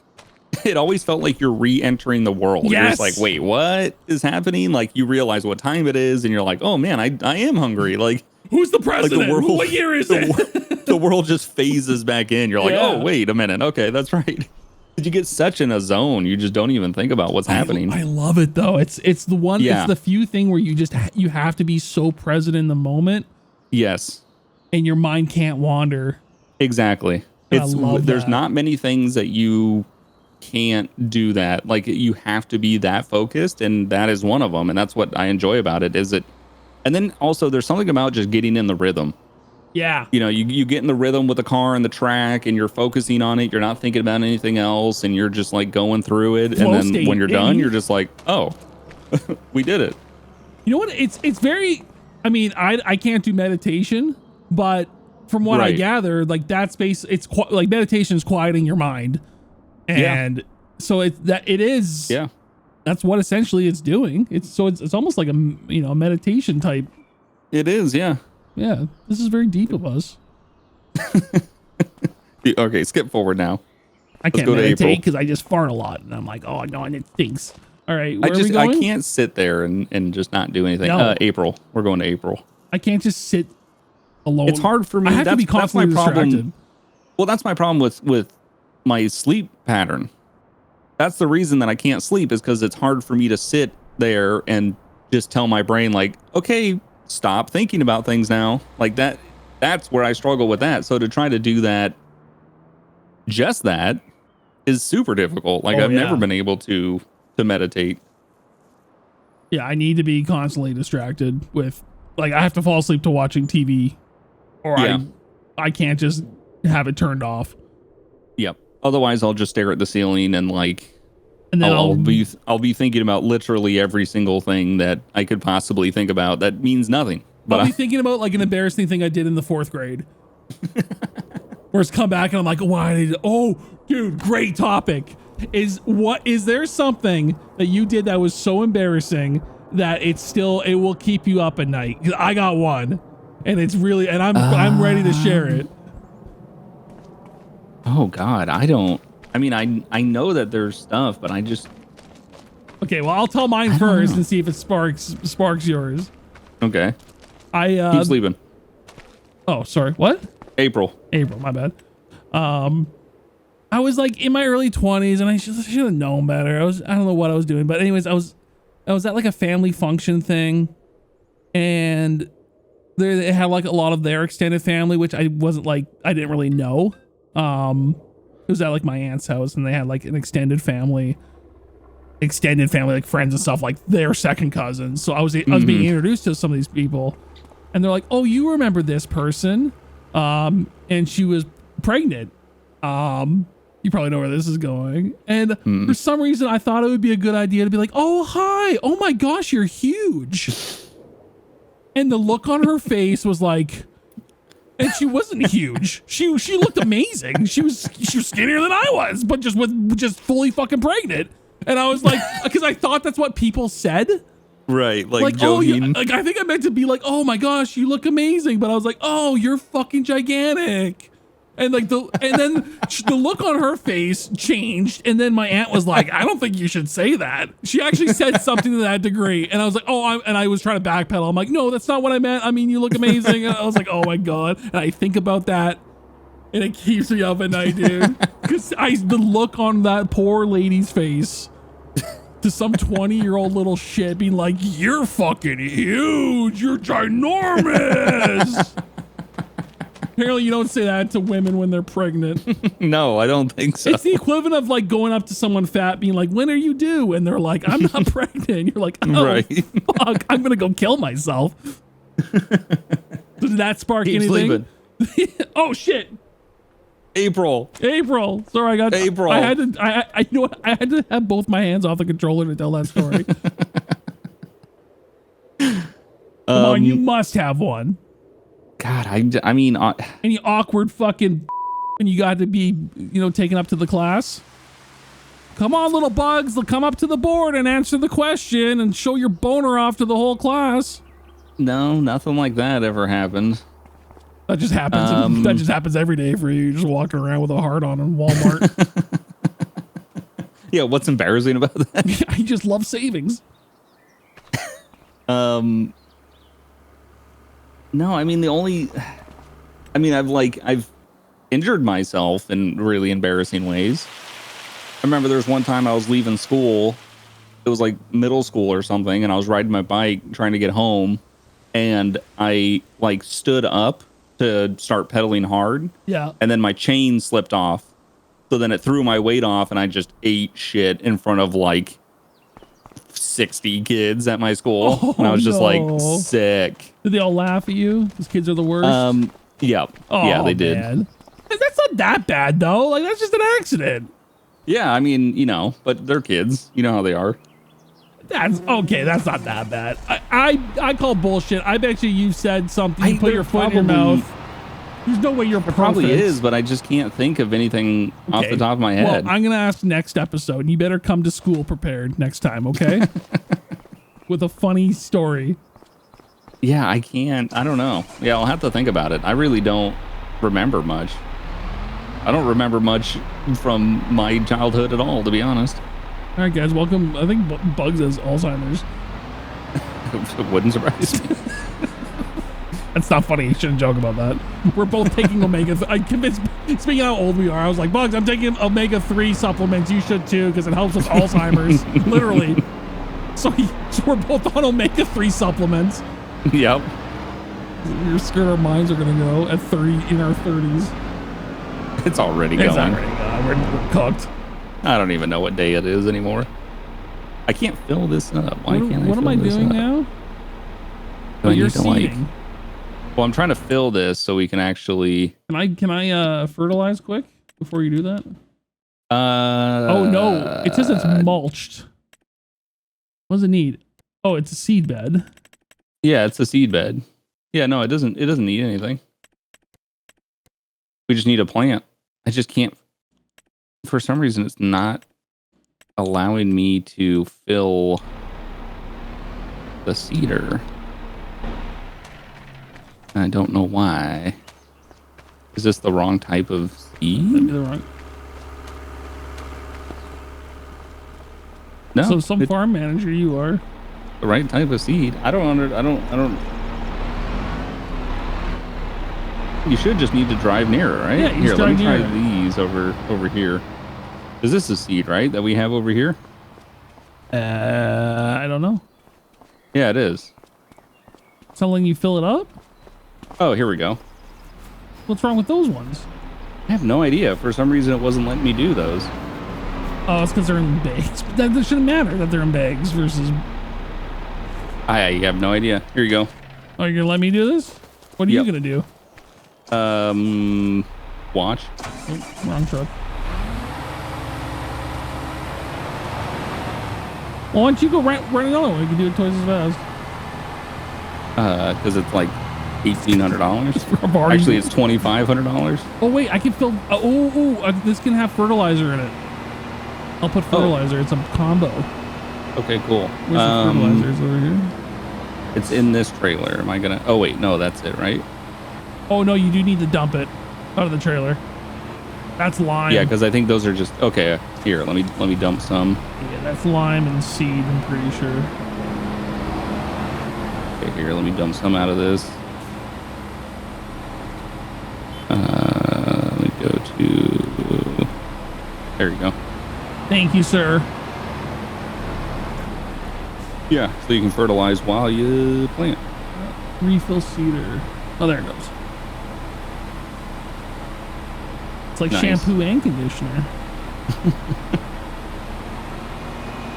Speaker 2: it always felt like you're re-entering the world. You're just like, wait, what is happening? Like, you realize what time it is, and you're like, oh man, I am hungry. Like,
Speaker 1: who's the president?
Speaker 2: Like the world,
Speaker 1: what year is it?
Speaker 2: The world just phases back in. You're like, oh wait a minute, okay, that's right. You get such in a zone, you just don't even think about what's happening.
Speaker 1: I love it though. It's the one. It's the few thing where you have to be so present in the moment.
Speaker 2: Yes.
Speaker 1: And your mind can't wander.
Speaker 2: Exactly. There's not many things that you can't do that. Like, you have to be that focused, and that is one of them. And that's what I enjoy about it. And then also there's something about just getting in the rhythm.
Speaker 1: Yeah.
Speaker 2: You know, you get in the rhythm with the car and the track, and you're focusing on it. You're not thinking about anything else, and you're just like going through it. Flow and then when you're done, you're just like, oh, we did it.
Speaker 1: You know what? It's very, I mean, I can't do meditation, but from what I gather, like that space, like meditation is quieting your mind. And so it is. Yeah. That's what essentially it's doing. It's almost like a meditation type.
Speaker 2: It is. Yeah.
Speaker 1: Yeah, this is very deep of us.
Speaker 2: Okay, skip forward now.
Speaker 1: I can't meditate because I just fart a lot, and I'm like, oh no, and it stinks. All right, where are we going?
Speaker 2: I can't sit there and just not do anything. No. April, we're going to April.
Speaker 1: I can't just sit alone.
Speaker 2: It's hard for me.
Speaker 1: I have to be constantly distracted.
Speaker 2: Well, that's my problem with my sleep pattern. That's the reason that I can't sleep, is because it's hard for me to sit there and just tell my brain like, okay, stop thinking about things now. Like that's where I struggle with that. So to try to do that, just that, is super difficult. Like I've never been able to meditate.
Speaker 1: Yeah, I need to be constantly distracted with, like, I have to fall asleep to watching TV, or I can't just have it turned off.
Speaker 2: Yep. Otherwise I'll just stare at the ceiling and like, and then I'll be thinking about literally every single thing that I could possibly think about that means nothing. But
Speaker 1: I'll be thinking about like an embarrassing thing I did in the 4th grade. Where it's come back and I'm like, dude, great topic. Is there something that you did that was so embarrassing that it will keep you up at night? 'Cause I got one, and it's really, and I'm ready to share it.
Speaker 2: Oh God, I know that there's stuff, but I just.
Speaker 1: Okay, well, I'll tell mine first and see if it sparks yours.
Speaker 2: Okay. Keep sleeping.
Speaker 1: Oh, sorry. What?
Speaker 2: April,
Speaker 1: my bad. I was like in my early 20s, and I should have known better. I don't know what I was doing, but anyways, I was at like a family function thing, and they had like a lot of their extended family, which I didn't really know. It was at like my aunt's house, and they had like an extended family, like friends and stuff, like their second cousins. So I was being introduced to some of these people, and they're like, oh, you remember this person? And she was pregnant. You probably know where this is going. And for some reason, I thought it would be a good idea to be like, oh, hi. Oh my gosh, you're huge. And the look on her face was like, and she wasn't huge. She looked amazing. She was skinnier than I was, but just fully fucking pregnant. And I was like, because I thought that's what people said.
Speaker 2: Right, like joking.
Speaker 1: Like I think I meant to be like, oh my gosh, you look amazing, but I was like, oh, you're fucking gigantic. And like then the look on her face changed, and then my aunt was like, I don't think you should say that. She actually said something to that degree, and I was like, I was trying to backpedal. I'm like, no, that's not what I meant. I mean, you look amazing. And I was like, oh my God. And I think about that, and it keeps me up at night, dude. Because the look on that poor lady's face to some 20-year-old little shit being like, you're fucking huge, you're ginormous. Apparently you don't say that to women when they're pregnant.
Speaker 2: No, I don't think so.
Speaker 1: It's the equivalent of like going up to someone fat being like, when are you due? And they're like, I'm not pregnant. You're like, oh,
Speaker 2: right.
Speaker 1: fuck, I'm going to go kill myself. Did that spark anything? Oh, shit.
Speaker 2: April.
Speaker 1: Sorry, I got
Speaker 2: April.
Speaker 1: I had to. I you know what? I had to have both my hands off the controller to tell that story. Come on, you must have one.
Speaker 2: God, I mean,
Speaker 1: any awkward fucking when you got to be, taken up to the class. Come on, little bugs, they'll come up to the board and answer the question and show your boner off to the whole class.
Speaker 2: No, nothing like that ever happened.
Speaker 1: That just happens. That just happens every day for you. You just walking around with a heart on in Walmart.
Speaker 2: Yeah, what's embarrassing about that?
Speaker 1: I just love savings.
Speaker 2: No, I mean I've injured myself in really embarrassing ways. I remember there was one time I was leaving school. It was like middle school or something, and I was riding my bike trying to get home, and I like stood up to start pedaling hard.
Speaker 1: Yeah.
Speaker 2: And then my chain slipped off. So then it threw my weight off, and I just ate shit in front of like 60 kids at my school.
Speaker 1: Oh,
Speaker 2: and I was just like sick.
Speaker 1: Did they all laugh at you? These kids are the worst.
Speaker 2: Yeah.
Speaker 1: Oh,
Speaker 2: yeah, they did.
Speaker 1: Man. That's not that bad though. Like that's just an accident.
Speaker 2: Yeah, I mean, but they're kids. You know how they are.
Speaker 1: That's okay. That's not that bad. I call bullshit. I bet you said something. You put your foot in your mouth. There's no way you're perfect.
Speaker 2: It probably is, but I just can't think of anything off the top of my head.
Speaker 1: Well, I'm gonna ask next episode, and you better come to school prepared next time, okay? With a funny story.
Speaker 2: Yeah, I can't. I don't know. Yeah, I'll have to think about it. I really don't remember much. I don't remember much from my childhood at all, to be honest.
Speaker 1: All right, guys, welcome. I think Bugs has Alzheimer's.
Speaker 2: It wouldn't surprise me.
Speaker 1: That's not funny. You shouldn't joke about that. We're both taking omega. I convinced. Speaking of how old we are, I was like, Bugs, I'm taking omega-3 supplements. You should too, because it helps with Alzheimer's. Literally. So we're both on omega-3 supplements.
Speaker 2: Yep.
Speaker 1: You're scared our minds are gonna go at 30 in our 30s.
Speaker 2: It's already going.
Speaker 1: It's already gone. We're cooked.
Speaker 2: I don't even know what day it is anymore. I can't fill this up. Why can't I fill this up?
Speaker 1: What am I doing now?
Speaker 2: Do I need to like? Well, I'm trying to fill this so we can actually.
Speaker 1: Can I fertilize quick before you do that? Oh no! It says it's mulched. What does it need? Oh, it's a seed bed.
Speaker 2: Yeah, it's a seed bed. Yeah, no, it doesn't. It doesn't need anything. We just need a plant. I just can't. For some reason, it's not allowing me to fill the seeder. I don't know why. Is this the wrong type of seed? No.
Speaker 1: So some farm manager you are.
Speaker 2: The right type of seed. I don't. You should just need to drive near it, right?
Speaker 1: Yeah,
Speaker 2: here, let me try these over here. Is this a seed, right, that we have over here?
Speaker 1: I don't know.
Speaker 2: Yeah, it is.
Speaker 1: It's not letting you fill it up?
Speaker 2: Oh, here we go.
Speaker 1: What's wrong with those ones?
Speaker 2: I have no idea. For some reason, it wasn't letting me do those.
Speaker 1: Oh, it's because they're in bags. That shouldn't matter that they're in bags versus...
Speaker 2: I have no idea. Here you go.
Speaker 1: Oh, you're going to let me do this? What are you going to do?
Speaker 2: Watch.
Speaker 1: Oh, wrong truck. Well, why don't you go rent another one? You can do it twice as fast.
Speaker 2: Because it's like $1,800. Actually, it's $2,500.
Speaker 1: Oh wait, I can fill. This can have fertilizer in it. I'll put fertilizer. It's a combo.
Speaker 2: Okay, cool.
Speaker 1: Where's the fertilizers over here?
Speaker 2: It's in this trailer. Am I gonna? Oh wait, no, that's it, right?
Speaker 1: Oh no, you do need to dump it out of the trailer. That's lime.
Speaker 2: Yeah, because I think those are just okay. Here, let me dump some.
Speaker 1: Yeah, that's lime and seed. I'm pretty sure.
Speaker 2: Okay, here, let me dump some out of this. Let me go to. There you go.
Speaker 1: Thank you, sir.
Speaker 2: Yeah, so you can fertilize while you plant.
Speaker 1: Refill seeder. Oh, there it goes. It's like shampoo and conditioner.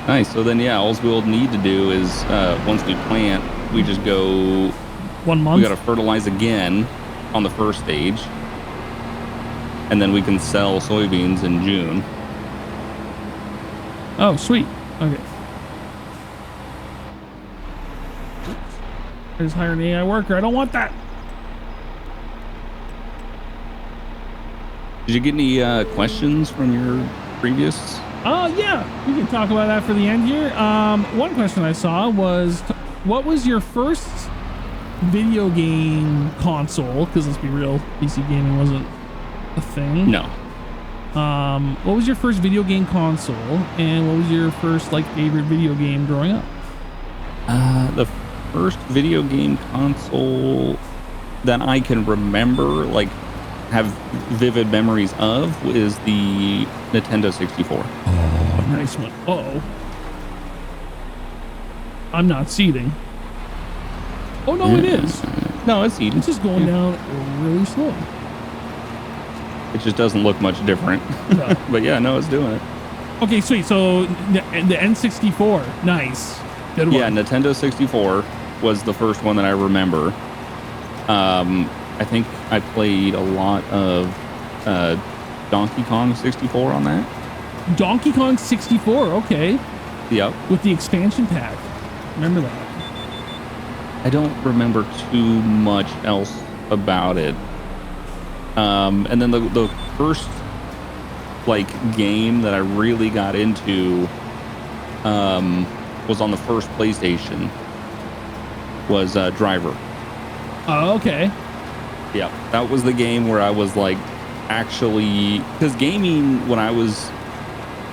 Speaker 2: Nice. So then, yeah, all we'll need to do is once we plant, we just go
Speaker 1: 1 month.
Speaker 2: We got to fertilize again on the first stage, and then we can sell soybeans in June.
Speaker 1: Oh, sweet. Okay. I just hired an AI worker. I don't want that.
Speaker 2: Did you get any questions from your previous?
Speaker 1: Oh, yeah. We can talk about that for the end here. One question I saw was, what was your first video game console? Because let's be real, PC gaming wasn't a thing.
Speaker 2: No.
Speaker 1: What was your first video game console, and what was your first like favorite video game growing up?
Speaker 2: The first video game console that I can remember, like have vivid memories of, is the Nintendo 64.
Speaker 1: Oh, nice one. Uh-oh. I'm not seeding. Oh, no, it is.
Speaker 2: No, it's seeding.
Speaker 1: It's just going down really slow.
Speaker 2: It just doesn't look much different. No. But yeah, no, it's doing it.
Speaker 1: Okay, sweet. So the N64, nice. Good one.
Speaker 2: Yeah, Nintendo 64 was the first one that I remember. I think I played a lot of Donkey Kong 64 on that.
Speaker 1: Donkey Kong 64, okay.
Speaker 2: Yep.
Speaker 1: With the expansion pack. Remember that.
Speaker 2: I don't remember too much else about it. And then the first like game that I really got into was on the first PlayStation, was Driver.
Speaker 1: Oh, okay.
Speaker 2: Yeah, that was the game where I was like, actually, because gaming when I was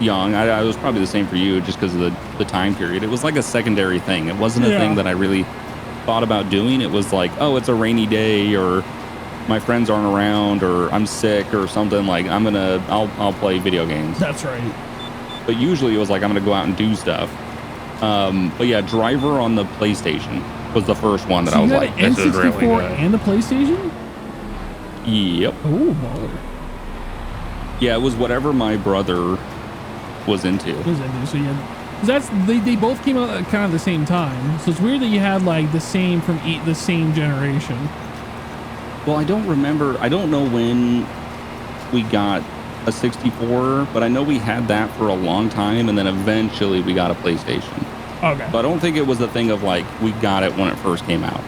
Speaker 2: young, I was probably the same for you, just because of the time period. It was like a secondary thing. It wasn't a thing that I really thought about doing. It was like, oh, it's a rainy day, or my friends aren't around, or I'm sick or something. Like I'll play video games.
Speaker 1: That's right.
Speaker 2: But usually it was like, I'm gonna go out and do stuff. But yeah, Driver on the PlayStation was the first one that I was like, this is really good.
Speaker 1: And the PlayStation?
Speaker 2: Yep.
Speaker 1: Oh, baller.
Speaker 2: Yeah, it was whatever my brother was into.
Speaker 1: So yeah, they both came out at kind of the same time. So it's weird that you had like the same from the same generation.
Speaker 2: Well, I don't remember. I don't know when we got a 64, but I know we had that for a long time, and then eventually we got a PlayStation.
Speaker 1: Okay.
Speaker 2: But I don't think it was a thing of like we got it when it first came out.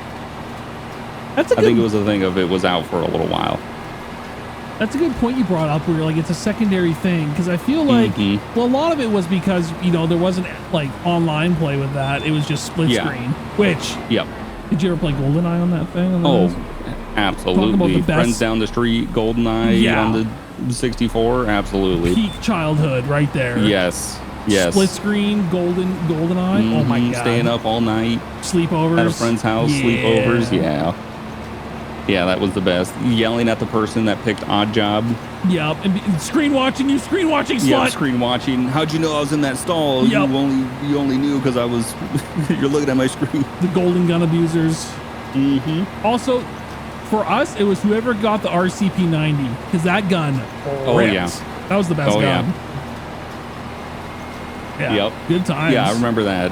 Speaker 2: I think it was a thing of it was out for a little while.
Speaker 1: That's a good point you brought up, where you're like, it's a secondary thing, because I feel like, well, a lot of it was because, you know, there wasn't like online play with that. It was just split screen, which, did you ever play GoldenEye on that thing?
Speaker 2: Absolutely. Friends down the street, GoldenEye on the 64, absolutely.
Speaker 1: Peak childhood right there.
Speaker 2: Yes.
Speaker 1: Split screen, GoldenEye. Oh my God.
Speaker 2: Staying up all night.
Speaker 1: Sleepovers.
Speaker 2: At a friend's house, sleepovers. Yeah, that was the best. Yelling at the person that picked Odd Job.
Speaker 1: Yep. And screen watching, slut.
Speaker 2: Yeah, screen watching. How'd you know I was in that stall?
Speaker 1: Yep.
Speaker 2: You only knew because I was, you're looking at my screen.
Speaker 1: The golden gun abusers. Also, for us, it was whoever got the RCP-90, because that gun ripped. That was the best gun. Yeah. Good times.
Speaker 2: Yeah, I remember that.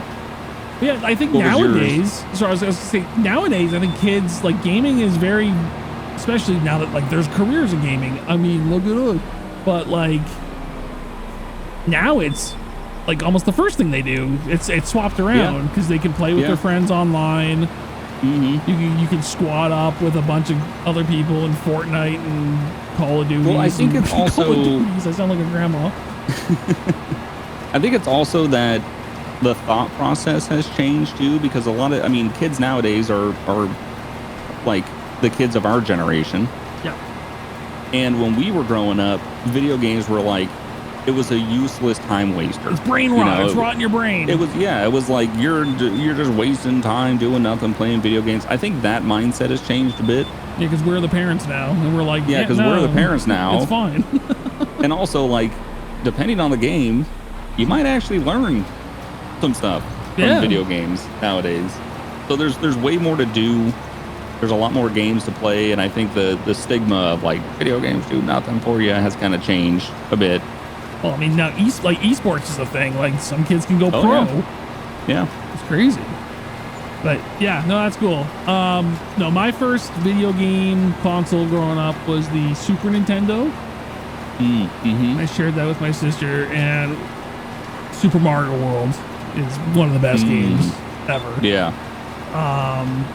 Speaker 1: Yeah, I think nowadays, I was going to say, nowadays, I think kids, like, gaming is very, especially now that, like, there's careers in gaming. I mean, look at it. But, like, now it's, like, almost the first thing they do. It's swapped around, because they can play with their friends online. You can squad up with a bunch of other people in Fortnite and Call of Duty.
Speaker 2: Well, I think it's also...
Speaker 1: I sound like a grandma.
Speaker 2: I think it's also that the thought process has changed too, because a lot of, I mean, kids nowadays are like the kids of our generation.
Speaker 1: Yeah.
Speaker 2: And when we were growing up, video games were like, it was a useless time waster.
Speaker 1: It's brain rot. It's rotting your brain.
Speaker 2: It was like you're just wasting time doing nothing, playing video games. I think that mindset has changed a bit.
Speaker 1: Yeah, because we're the parents now, and we're like,
Speaker 2: because we're the parents now.
Speaker 1: It's fine.
Speaker 2: And also, like, depending on the game, you might actually learn some stuff. from video games nowadays. So there's way more to do. There's a lot more games to play, and I think the stigma of like video games do nothing for you has kind of changed a bit.
Speaker 1: Well, I mean, now esports is a thing. Like some kids can go pro.
Speaker 2: Yeah,
Speaker 1: it's crazy. But yeah, no, that's cool. No, my first video game console growing up was the Super Nintendo. I shared that with my sister, and Super Mario World is one of the best games ever.
Speaker 2: Yeah.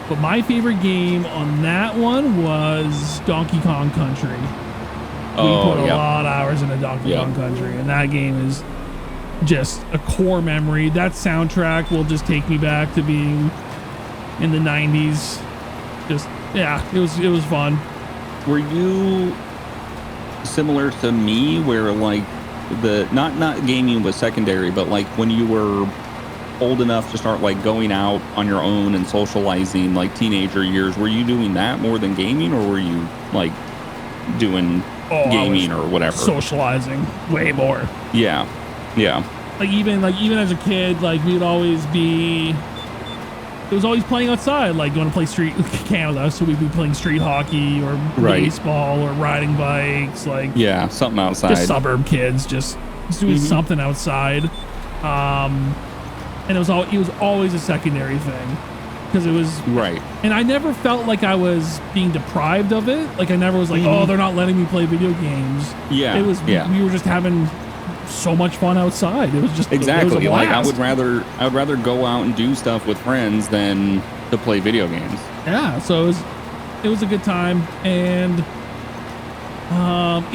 Speaker 1: But my favorite game on that one was Donkey Kong Country. We put a lot of hours into Donkey Kong Country, and that game is just a core memory. That soundtrack will just take me back to being in the 90s. Just, yeah, it was fun.
Speaker 2: Were you similar to me where like the not gaming was secondary, but like when you were old enough to start like going out on your own and socializing, like teenager years, were you doing that more than gaming, or were you like doing gaming or whatever?
Speaker 1: Socializing way more.
Speaker 2: Yeah.
Speaker 1: Like even as a kid, like we'd always be. It was always playing outside, like going to play street Canada, so we'd be playing street hockey or baseball or riding bikes, like
Speaker 2: something outside.
Speaker 1: Just suburb kids, just doing something outside. And it was always a secondary thing because it was and I never felt like I was being deprived of it. Like I never was like, oh, they're not letting me play video games.
Speaker 2: Yeah,
Speaker 1: it was. We were just having so much fun outside. It was just
Speaker 2: exactly like I would rather go out and do stuff with friends than to play video games.
Speaker 1: Yeah, so it was a good time, and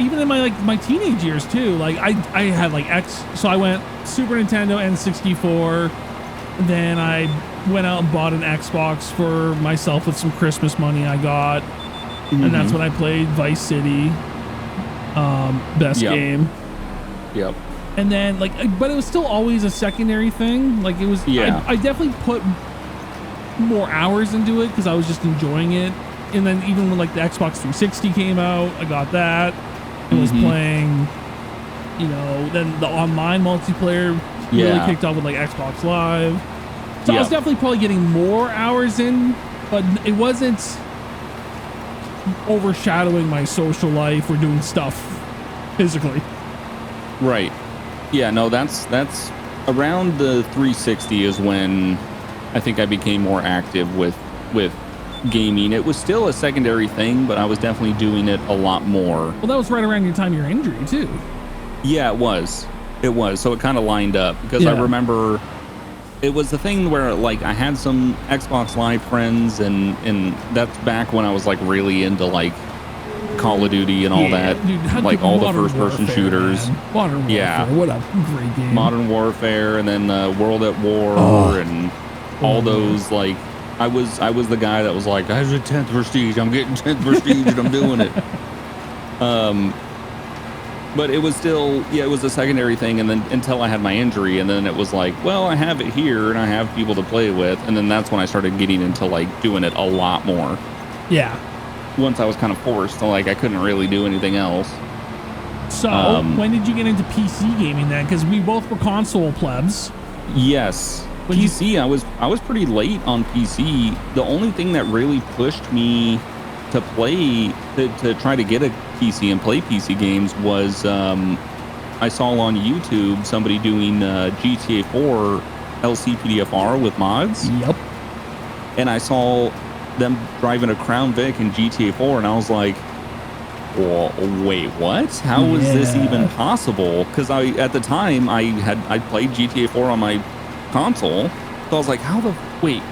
Speaker 1: even in my teenage years too. Like I had like so I went Super Nintendo N64. Then I went out and bought an Xbox for myself with some Christmas money I got, and that's when I played Vice City. Best game.
Speaker 2: Yep.
Speaker 1: And then but it was still always a secondary thing. Like it was. I definitely put more hours into it because I was just enjoying it. And then even when like the Xbox 360 came out, I got that and was playing. You know, then the online multiplayer really kicked off with like Xbox Live. So I was definitely probably getting more hours in, but it wasn't overshadowing my social life or doing stuff physically.
Speaker 2: Right. Yeah, no, that's around the 360 is when I think I became more active with gaming. It was still a secondary thing, but I was definitely doing it a lot more.
Speaker 1: Well, that was right around your time of your injury too.
Speaker 2: Yeah, it was. So it kind of lined up because I remember it was the thing where like I had some Xbox Live friends and that's back when I was like really into like Call of Duty and all that, dude, like all the first-person shooters.
Speaker 1: Man. Modern Warfare, what a great game.
Speaker 2: Modern Warfare, and then World at War, and all those. Like, I was the guy that was like, I have a 10th prestige. I'm getting 10th prestige, and I'm doing it. But it was still, it was a secondary thing, and then until I had my injury, and then it was like, well, I have it here, and I have people to play with, and then that's when I started getting into like doing it a lot more.
Speaker 1: Yeah.
Speaker 2: Once I was kind of forced to I couldn't really do anything else.
Speaker 1: So when did you get into PC gaming then? Because we both were console plebs.
Speaker 2: Yes. PC, I was pretty late on PC. The only thing that really pushed me to play, to try to get a PC and play PC games was I saw on YouTube somebody doing GTA 4 LCPDFR with mods.
Speaker 1: Yep.
Speaker 2: And I saw them driving a Crown Vic in GTA 4, and I was like, well, wait, what? How is this even possible? Because at the time I played GTA 4 on my console, so I was like, wait,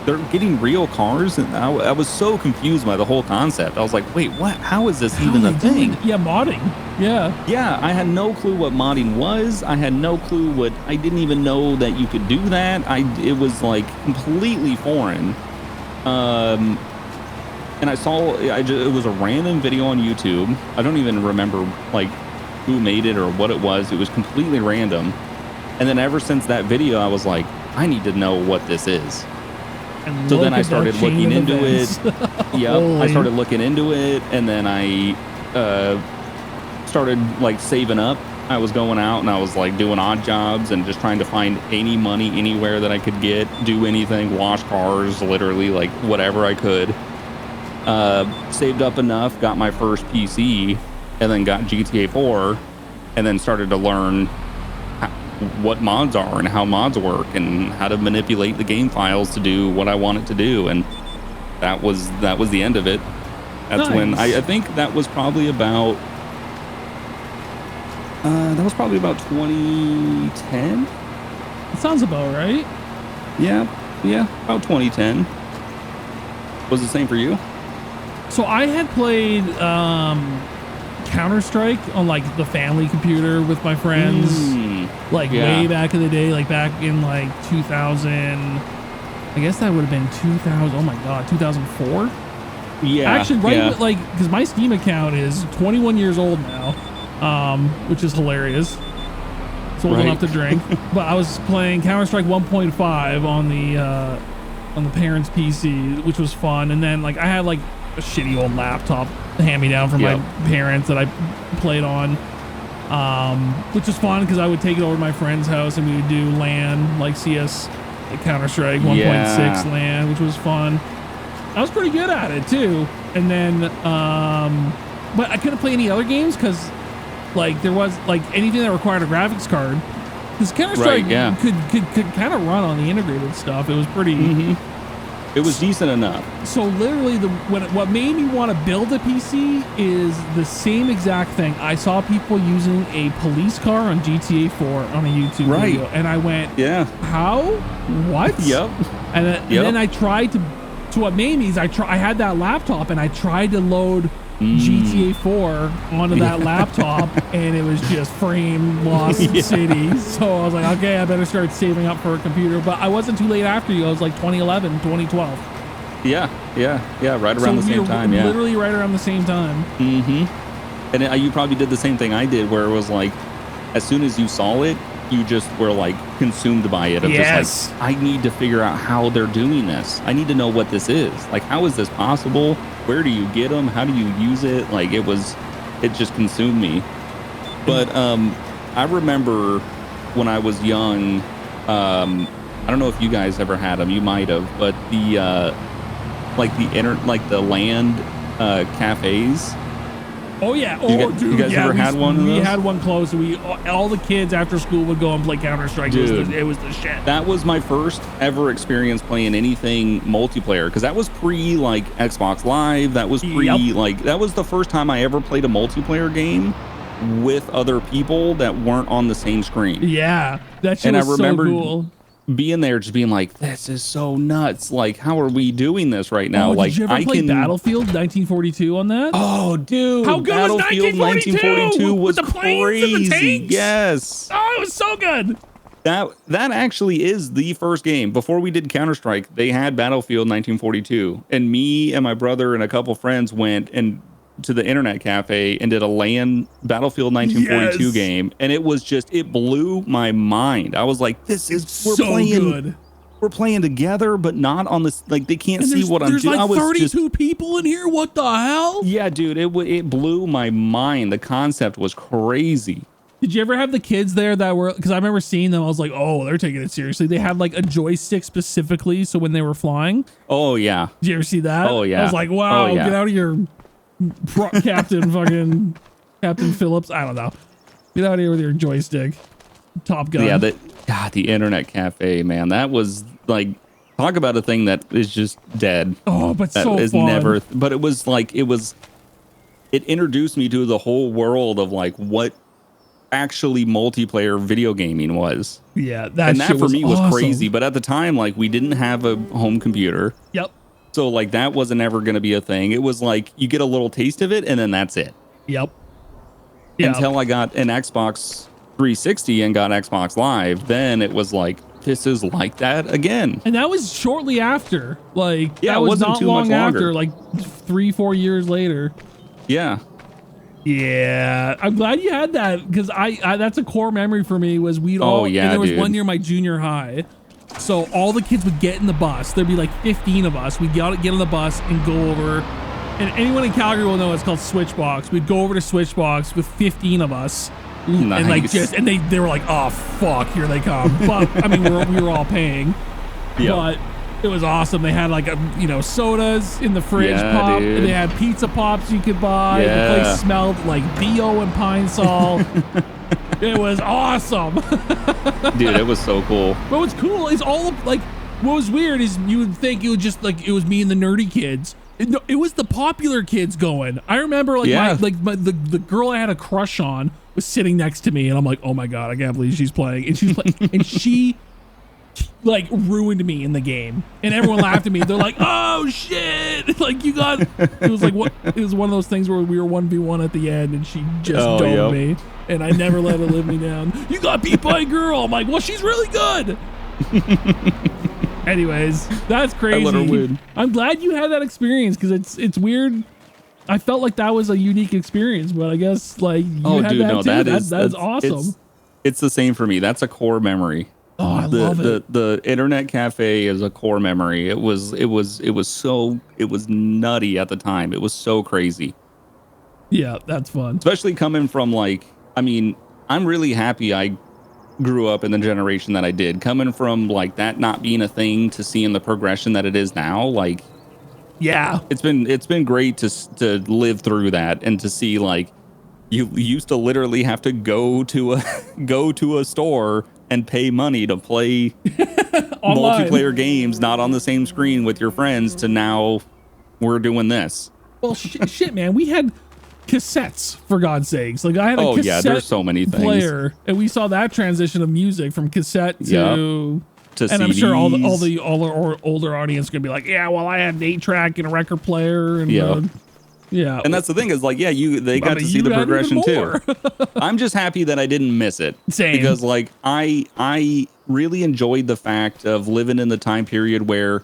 Speaker 2: they're getting real cars? And I was so confused by the whole concept. I was like, wait, what? How is this even a thing?
Speaker 1: Yeah, modding.
Speaker 2: Yeah, I had no clue what modding was. I had no clue I didn't even know that you could do that. It was like completely foreign. And I saw it was a random video on YouTube. I don't even remember like who made it or what it was. It was completely random. And then ever since that video, I was like, I need to know what this is.
Speaker 1: And
Speaker 2: so then I started looking into it. I started looking into it, and then I started like saving up. I was going out and I was like doing odd jobs and just trying to find any money anywhere that I could get, do anything, wash cars, literally like whatever I could. Saved up enough, got my first PC, and then got GTA 4, and then started to learn what mods are and how mods work and how to manipulate the game files to do what I want it to do. And that was the end of it. That's nice. When I think that was probably about 2010.
Speaker 1: That sounds about right.
Speaker 2: Yeah, about 2010. Was the same for you?
Speaker 1: So I had played Counter-Strike on like the family computer with my friends, way back in the day, like back in like 2000. I guess that would have been 2000. Oh my god, 2004.
Speaker 2: Yeah,
Speaker 1: actually, right, like because my Steam account is 21 years old now, which is hilarious. It's old enough to drink. But I was playing Counter-Strike 1.5 on the parents' PC, which was fun. And then like I had like a shitty old laptop hand me down from my parents that I played on, which was fun because I would take it over to my friend's house and we would do LAN, like CS, like Counter-Strike 1.6 LAN, which was fun. I was pretty good at it too. And then but I couldn't play any other games because like there was like anything that required a graphics card, because Counter-Strike could kind of run on the integrated stuff. It was pretty
Speaker 2: it was decent enough.
Speaker 1: So literally what made me want to build a PC is the same exact thing. I saw people using a police car on GTA 4 on a YouTube video, and I went, how? What? And then I tried to. So what made me is I had that laptop and I tried to load GTA 4 onto that laptop, and it was just frame lost city. So I was like, okay, I better start saving up for a computer. But I wasn't too late after you. I was like 2011, 2012.
Speaker 2: Yeah, right around the same time.
Speaker 1: Literally right around the same time.
Speaker 2: And you probably did the same thing I did, where it was like, as soon as you saw it, you just were like consumed by it. Of just like, I need to figure out how they're doing this. I need to know what this is. Like, how is this possible? Where do you get them? How do you use it? Like, it just consumed me. But I remember when I was young, I don't know if you guys ever had them. You might have, but the land cafes.
Speaker 1: Oh yeah!
Speaker 2: You guys ever had one of those?
Speaker 1: We had one close. All the kids after school would go and play Counter-Strike. It was the shit.
Speaker 2: That was my first ever experience playing anything multiplayer, because that was pre like Xbox Live. That was pre like that was the first time I ever played a multiplayer game with other people that weren't on the same screen.
Speaker 1: Yeah, that shit was so cool.
Speaker 2: Being there, just being like, this is so nuts. Like, how are we doing this right now?
Speaker 1: Did you ever play Battlefield 1942 on that?
Speaker 2: Oh, dude.
Speaker 1: How good was Battlefield 1942
Speaker 2: was
Speaker 1: with the planes and the tanks?
Speaker 2: Yes.
Speaker 1: Oh, it was so good.
Speaker 2: That actually is the first game. Before we did Counter-Strike, they had Battlefield 1942. And me and my brother and a couple friends went to the internet cafe and did a LAN Battlefield 1942 game, and it was just, it blew my mind. I was like, we're so good. We're playing together, but not on this, like, they can't see what I'm doing.
Speaker 1: There's like 32 people in here. What the hell?
Speaker 2: Yeah, dude, it blew my mind. The concept was crazy.
Speaker 1: Did you ever have the kids there that were, because I remember seeing them, I was like, oh, they're taking it seriously. They had like a joystick specifically, so when they were flying.
Speaker 2: Oh yeah.
Speaker 1: Did you ever see that?
Speaker 2: Oh yeah.
Speaker 1: I was like, wow, get out of your Captain Phillips. I don't know. Get out of here with your joystick. Top Gun.
Speaker 2: Yeah, the internet cafe, man. That was like, talk about a thing that is just dead.
Speaker 1: Oh, but
Speaker 2: that
Speaker 1: so
Speaker 2: is
Speaker 1: fun.
Speaker 2: Never. But it was like, it introduced me to the whole world of like what actually multiplayer video gaming was.
Speaker 1: Yeah,
Speaker 2: that for me was awesome. Crazy. But at the time, like, we didn't have a home computer.
Speaker 1: Yep.
Speaker 2: So like that wasn't ever going to be a thing. It was like you get a little taste of it and then that's it.
Speaker 1: Yep.
Speaker 2: Until I got an Xbox 360 and got Xbox Live, then it was like, this is like that again.
Speaker 1: And that was shortly after. Like,
Speaker 2: yeah,
Speaker 1: that
Speaker 2: it
Speaker 1: was
Speaker 2: wasn't
Speaker 1: not
Speaker 2: too
Speaker 1: long
Speaker 2: much longer.
Speaker 1: after, like 3-4 years later.
Speaker 2: Yeah.
Speaker 1: Yeah, I'm glad you had that, because I that's a core memory for me. Was and there was one year my junior high. So all the kids would get in the bus. There'd be like 15 of us. We'd get on the bus and go over. And anyone in Calgary will know it's called Switchbox. We'd go over to Switchbox with 15 of us.
Speaker 2: Nice.
Speaker 1: And like they were like, oh fuck, here they come. But I mean, we were all paying. Yep. But it was awesome. They had like sodas in the fridge. Dude. They had pizza pops you could buy. The place smelled like BO and Pine Sol. It was awesome.
Speaker 2: Dude, it was so cool.
Speaker 1: But what's cool is what was weird is you would think it was just like it was me and the nerdy kids. It was the popular kids going. I remember the girl I had a crush on was sitting next to me, and I'm like, oh my god, I can't believe she's playing. And she's playing, and she like ruined me in the game, and everyone laughed at me. They're like, oh shit, like you got. It was like it was one of those things where we were 1v1 at the end, and she just domed me, and I never let her live me down. You got beat by a girl. I'm like, well, she's really good. Anyways, that's crazy.
Speaker 2: I let her win.
Speaker 1: I'm glad you had that experience because it's weird. I felt like that was a unique experience, but I guess like you had that too. That's awesome.
Speaker 2: It's the same for me. That's a core memory.
Speaker 1: Oh, I love it.
Speaker 2: The internet cafe is a core memory. It was nutty at the time. It was so crazy.
Speaker 1: Yeah, that's fun.
Speaker 2: Especially coming from I'm really happy I grew up in the generation that I did. Coming from like that not being a thing to seeing the progression that it is now, like it's been great to live through that and to see like you used to literally have to go to a store and pay money to play multiplayer games not on the same screen with your friends to now we're doing this.
Speaker 1: Well, shit, man, we had cassettes, for God's sakes. Like I had a cassette
Speaker 2: there's so many things.
Speaker 1: Player, and we saw that transition of music from cassette to and
Speaker 2: CDs.
Speaker 1: I'm sure all the older audience are gonna be like, yeah, well, I had an 8-track and a record player, and
Speaker 2: and that's the thing is like, they got to see the progression too. I'm just happy that I didn't miss it.
Speaker 1: Same.
Speaker 2: Because like I really enjoyed the fact of living in the time period where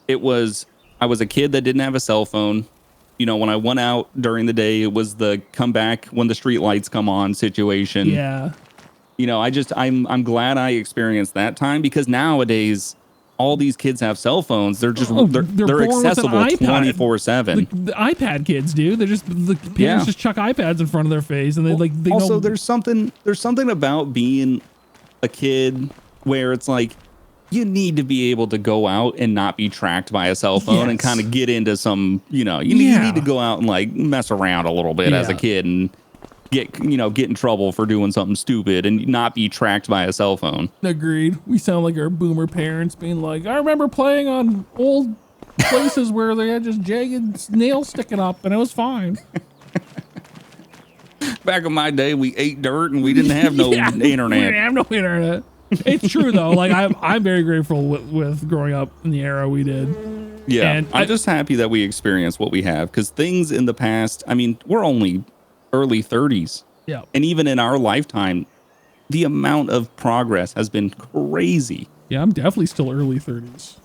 Speaker 2: I was a kid that didn't have a cell phone. When I went out during the day, it was the come back when the street lights come on situation.
Speaker 1: Yeah.
Speaker 2: I'm glad I experienced that time because nowadays all these kids have cell phones. They're just they're accessible 24/7.
Speaker 1: The iPad kids do. They're just the parents just chuck iPads in front of their face and they
Speaker 2: also
Speaker 1: know.
Speaker 2: There's something about being a kid where it's like you need to be able to go out and not be tracked by a cell phone and kind of get into some, you need to go out and like mess around a little bit as a kid and get in trouble for doing something stupid and not be tracked by a cell phone.
Speaker 1: Agreed. We sound like our boomer parents being like, I remember playing on old places where they had just jagged nails sticking up and it was fine.
Speaker 2: Back in my day, we ate dirt and we didn't have no internet. We
Speaker 1: didn't have no internet. It's true though. Like I'm very grateful with growing up in the era we did.
Speaker 2: Yeah, and I'm just happy that we experienced what we have because things in the past. I mean, we're only early 30s.
Speaker 1: Yeah,
Speaker 2: and even in our lifetime, the amount of progress has been crazy.
Speaker 1: Yeah, I'm definitely still early 30s.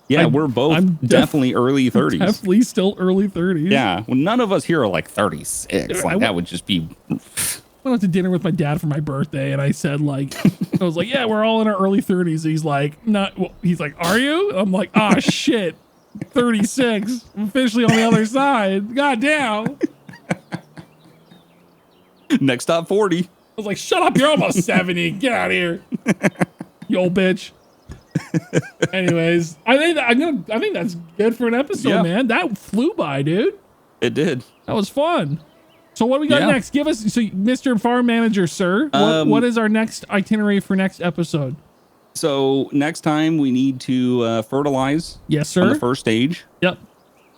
Speaker 2: Yeah, we're both definitely early 30s.
Speaker 1: Definitely still early 30s.
Speaker 2: Yeah, well, none of us here are like 36. Like that would just be.
Speaker 1: I went out to dinner with my dad for my birthday, and I said, like, I was like, yeah, we're all in our early 30s. He's like, not. Well, he's like, are you? I'm like, oh shit, 36. I'm officially on the other side. God damn.
Speaker 2: Next stop 40.
Speaker 1: I was like, shut up, you're almost 70. Get out of here, you old bitch. Anyways, I think that's good for an episode, man. That flew by, dude.
Speaker 2: It did.
Speaker 1: That was fun. So what do we got next? Give us, Mr. Farm Manager, sir. What is our next itinerary for next episode?
Speaker 2: So next time we need to fertilize.
Speaker 1: Yes, sir.
Speaker 2: On the first stage.
Speaker 1: Yep.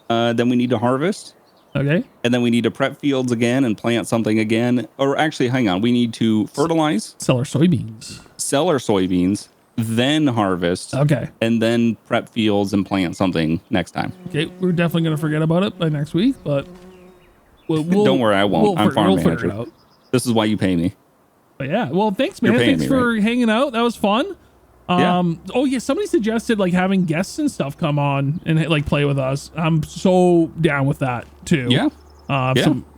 Speaker 2: Then we need to harvest.
Speaker 1: Okay.
Speaker 2: And then we need to prep fields again and plant something again. Or actually, hang on. We need to fertilize.
Speaker 1: Sell our soybeans.
Speaker 2: Then harvest.
Speaker 1: Okay.
Speaker 2: And then prep fields and plant something next time.
Speaker 1: Okay. We're definitely going to forget about it by next week, but
Speaker 2: don't worry, I won't. I'm farm manager. This is why you pay me.
Speaker 1: But yeah. Well, thanks, man. Thanks for hanging out. That was fun. Oh yeah. Somebody suggested like having guests and stuff come on and like play with us. I'm so down with that too.
Speaker 2: Yeah.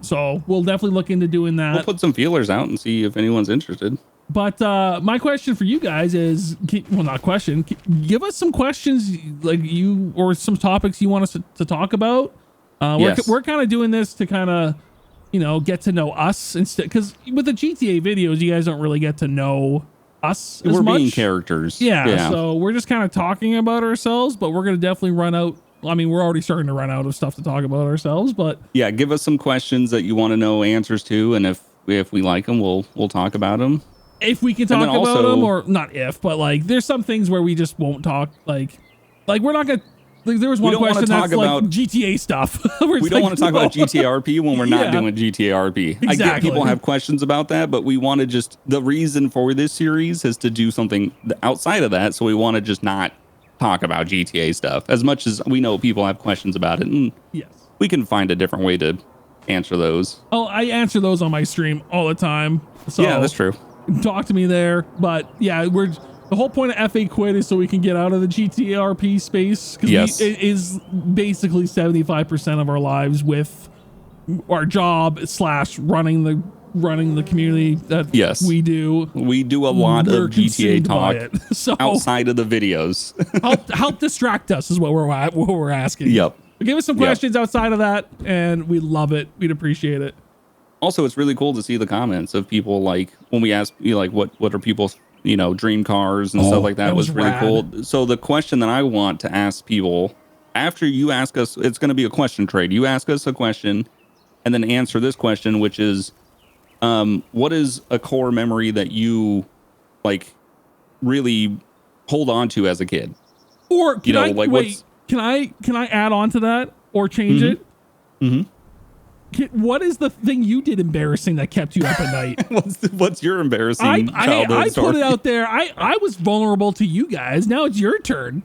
Speaker 1: So we'll definitely look into doing that.
Speaker 2: We'll put some feelers out and see if anyone's interested.
Speaker 1: But my question for you guys is, not question. Give us some questions like or some topics you want us to talk about. We're kind of doing this to kind of get to know us instead. Because with the GTA videos, you guys don't really get to know us as
Speaker 2: we're
Speaker 1: much.
Speaker 2: being characters.
Speaker 1: Yeah. So we're just kind of talking about ourselves, but we're going to definitely run out. I mean, we're already starting to run out of stuff to talk about ourselves, but
Speaker 2: yeah, give us some questions that you want to know answers to. And if we like them, we'll talk about them.
Speaker 1: If we can talk about them, or not if, but like there's some things where we just won't talk. Like we're not going to. Like, there was one question that's like GTA stuff.
Speaker 2: We don't want to talk about GTRP when we're not doing GTRP.
Speaker 1: Exactly.
Speaker 2: I get people have questions about that, but we want to just, the reason for this series is to do something outside of that. So we want to just not talk about GTA stuff as much as we know people have questions about it. And
Speaker 1: yes,
Speaker 2: we can find a different way to answer those.
Speaker 1: Oh, I answer those on my stream all the time. So
Speaker 2: yeah, that's true.
Speaker 1: Talk to me there. But yeah, the whole point of F8 Quit is so we can get out of the GTRP space.
Speaker 2: Yes.
Speaker 1: It is basically 75% of our lives with our job / running the community that we do.
Speaker 2: We do a lot of GTA talk
Speaker 1: so
Speaker 2: outside of the videos.
Speaker 1: help distract us is what we're asking.
Speaker 2: Yep.
Speaker 1: But give us some questions outside of that, and we love it. We'd appreciate it.
Speaker 2: Also, it's really cool to see the comments of people like when we ask you like what are people's dream cars and stuff like that was really
Speaker 1: rad.
Speaker 2: cool. So the question that I want to ask people after you ask us, it's going to be a question trade. You ask us a question and then answer this question, which is, what is a core memory that you like really hold on to as a kid?
Speaker 1: Or can I add on to that or change it?
Speaker 2: Mm-hmm.
Speaker 1: What is the thing you did embarrassing that kept you up at night?
Speaker 2: what's your embarrassing childhood story?
Speaker 1: I put it out there. I was vulnerable to you guys. Now it's your turn.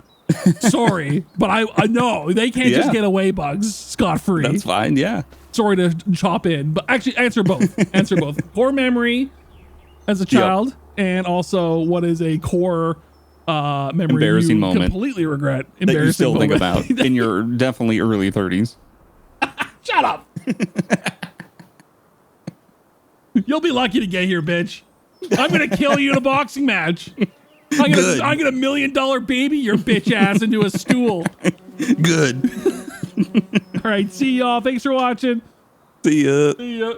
Speaker 1: Sorry, but I know they can't just get away bugs scot-free.
Speaker 2: That's fine. Yeah.
Speaker 1: Sorry to chop in, but actually answer both. Answer both. Core memory as a child, and also what is a core memory
Speaker 2: embarrassing
Speaker 1: you
Speaker 2: moment
Speaker 1: completely regret.
Speaker 2: That you still think about in your definitely early 30s.
Speaker 1: Shut up. You'll be lucky to get here, bitch. I'm going to kill you in a boxing match. I'm going to $1 million baby your bitch ass into a stool.
Speaker 2: Good.
Speaker 1: All right. See y'all. Thanks for watching.
Speaker 2: See ya.
Speaker 1: See ya.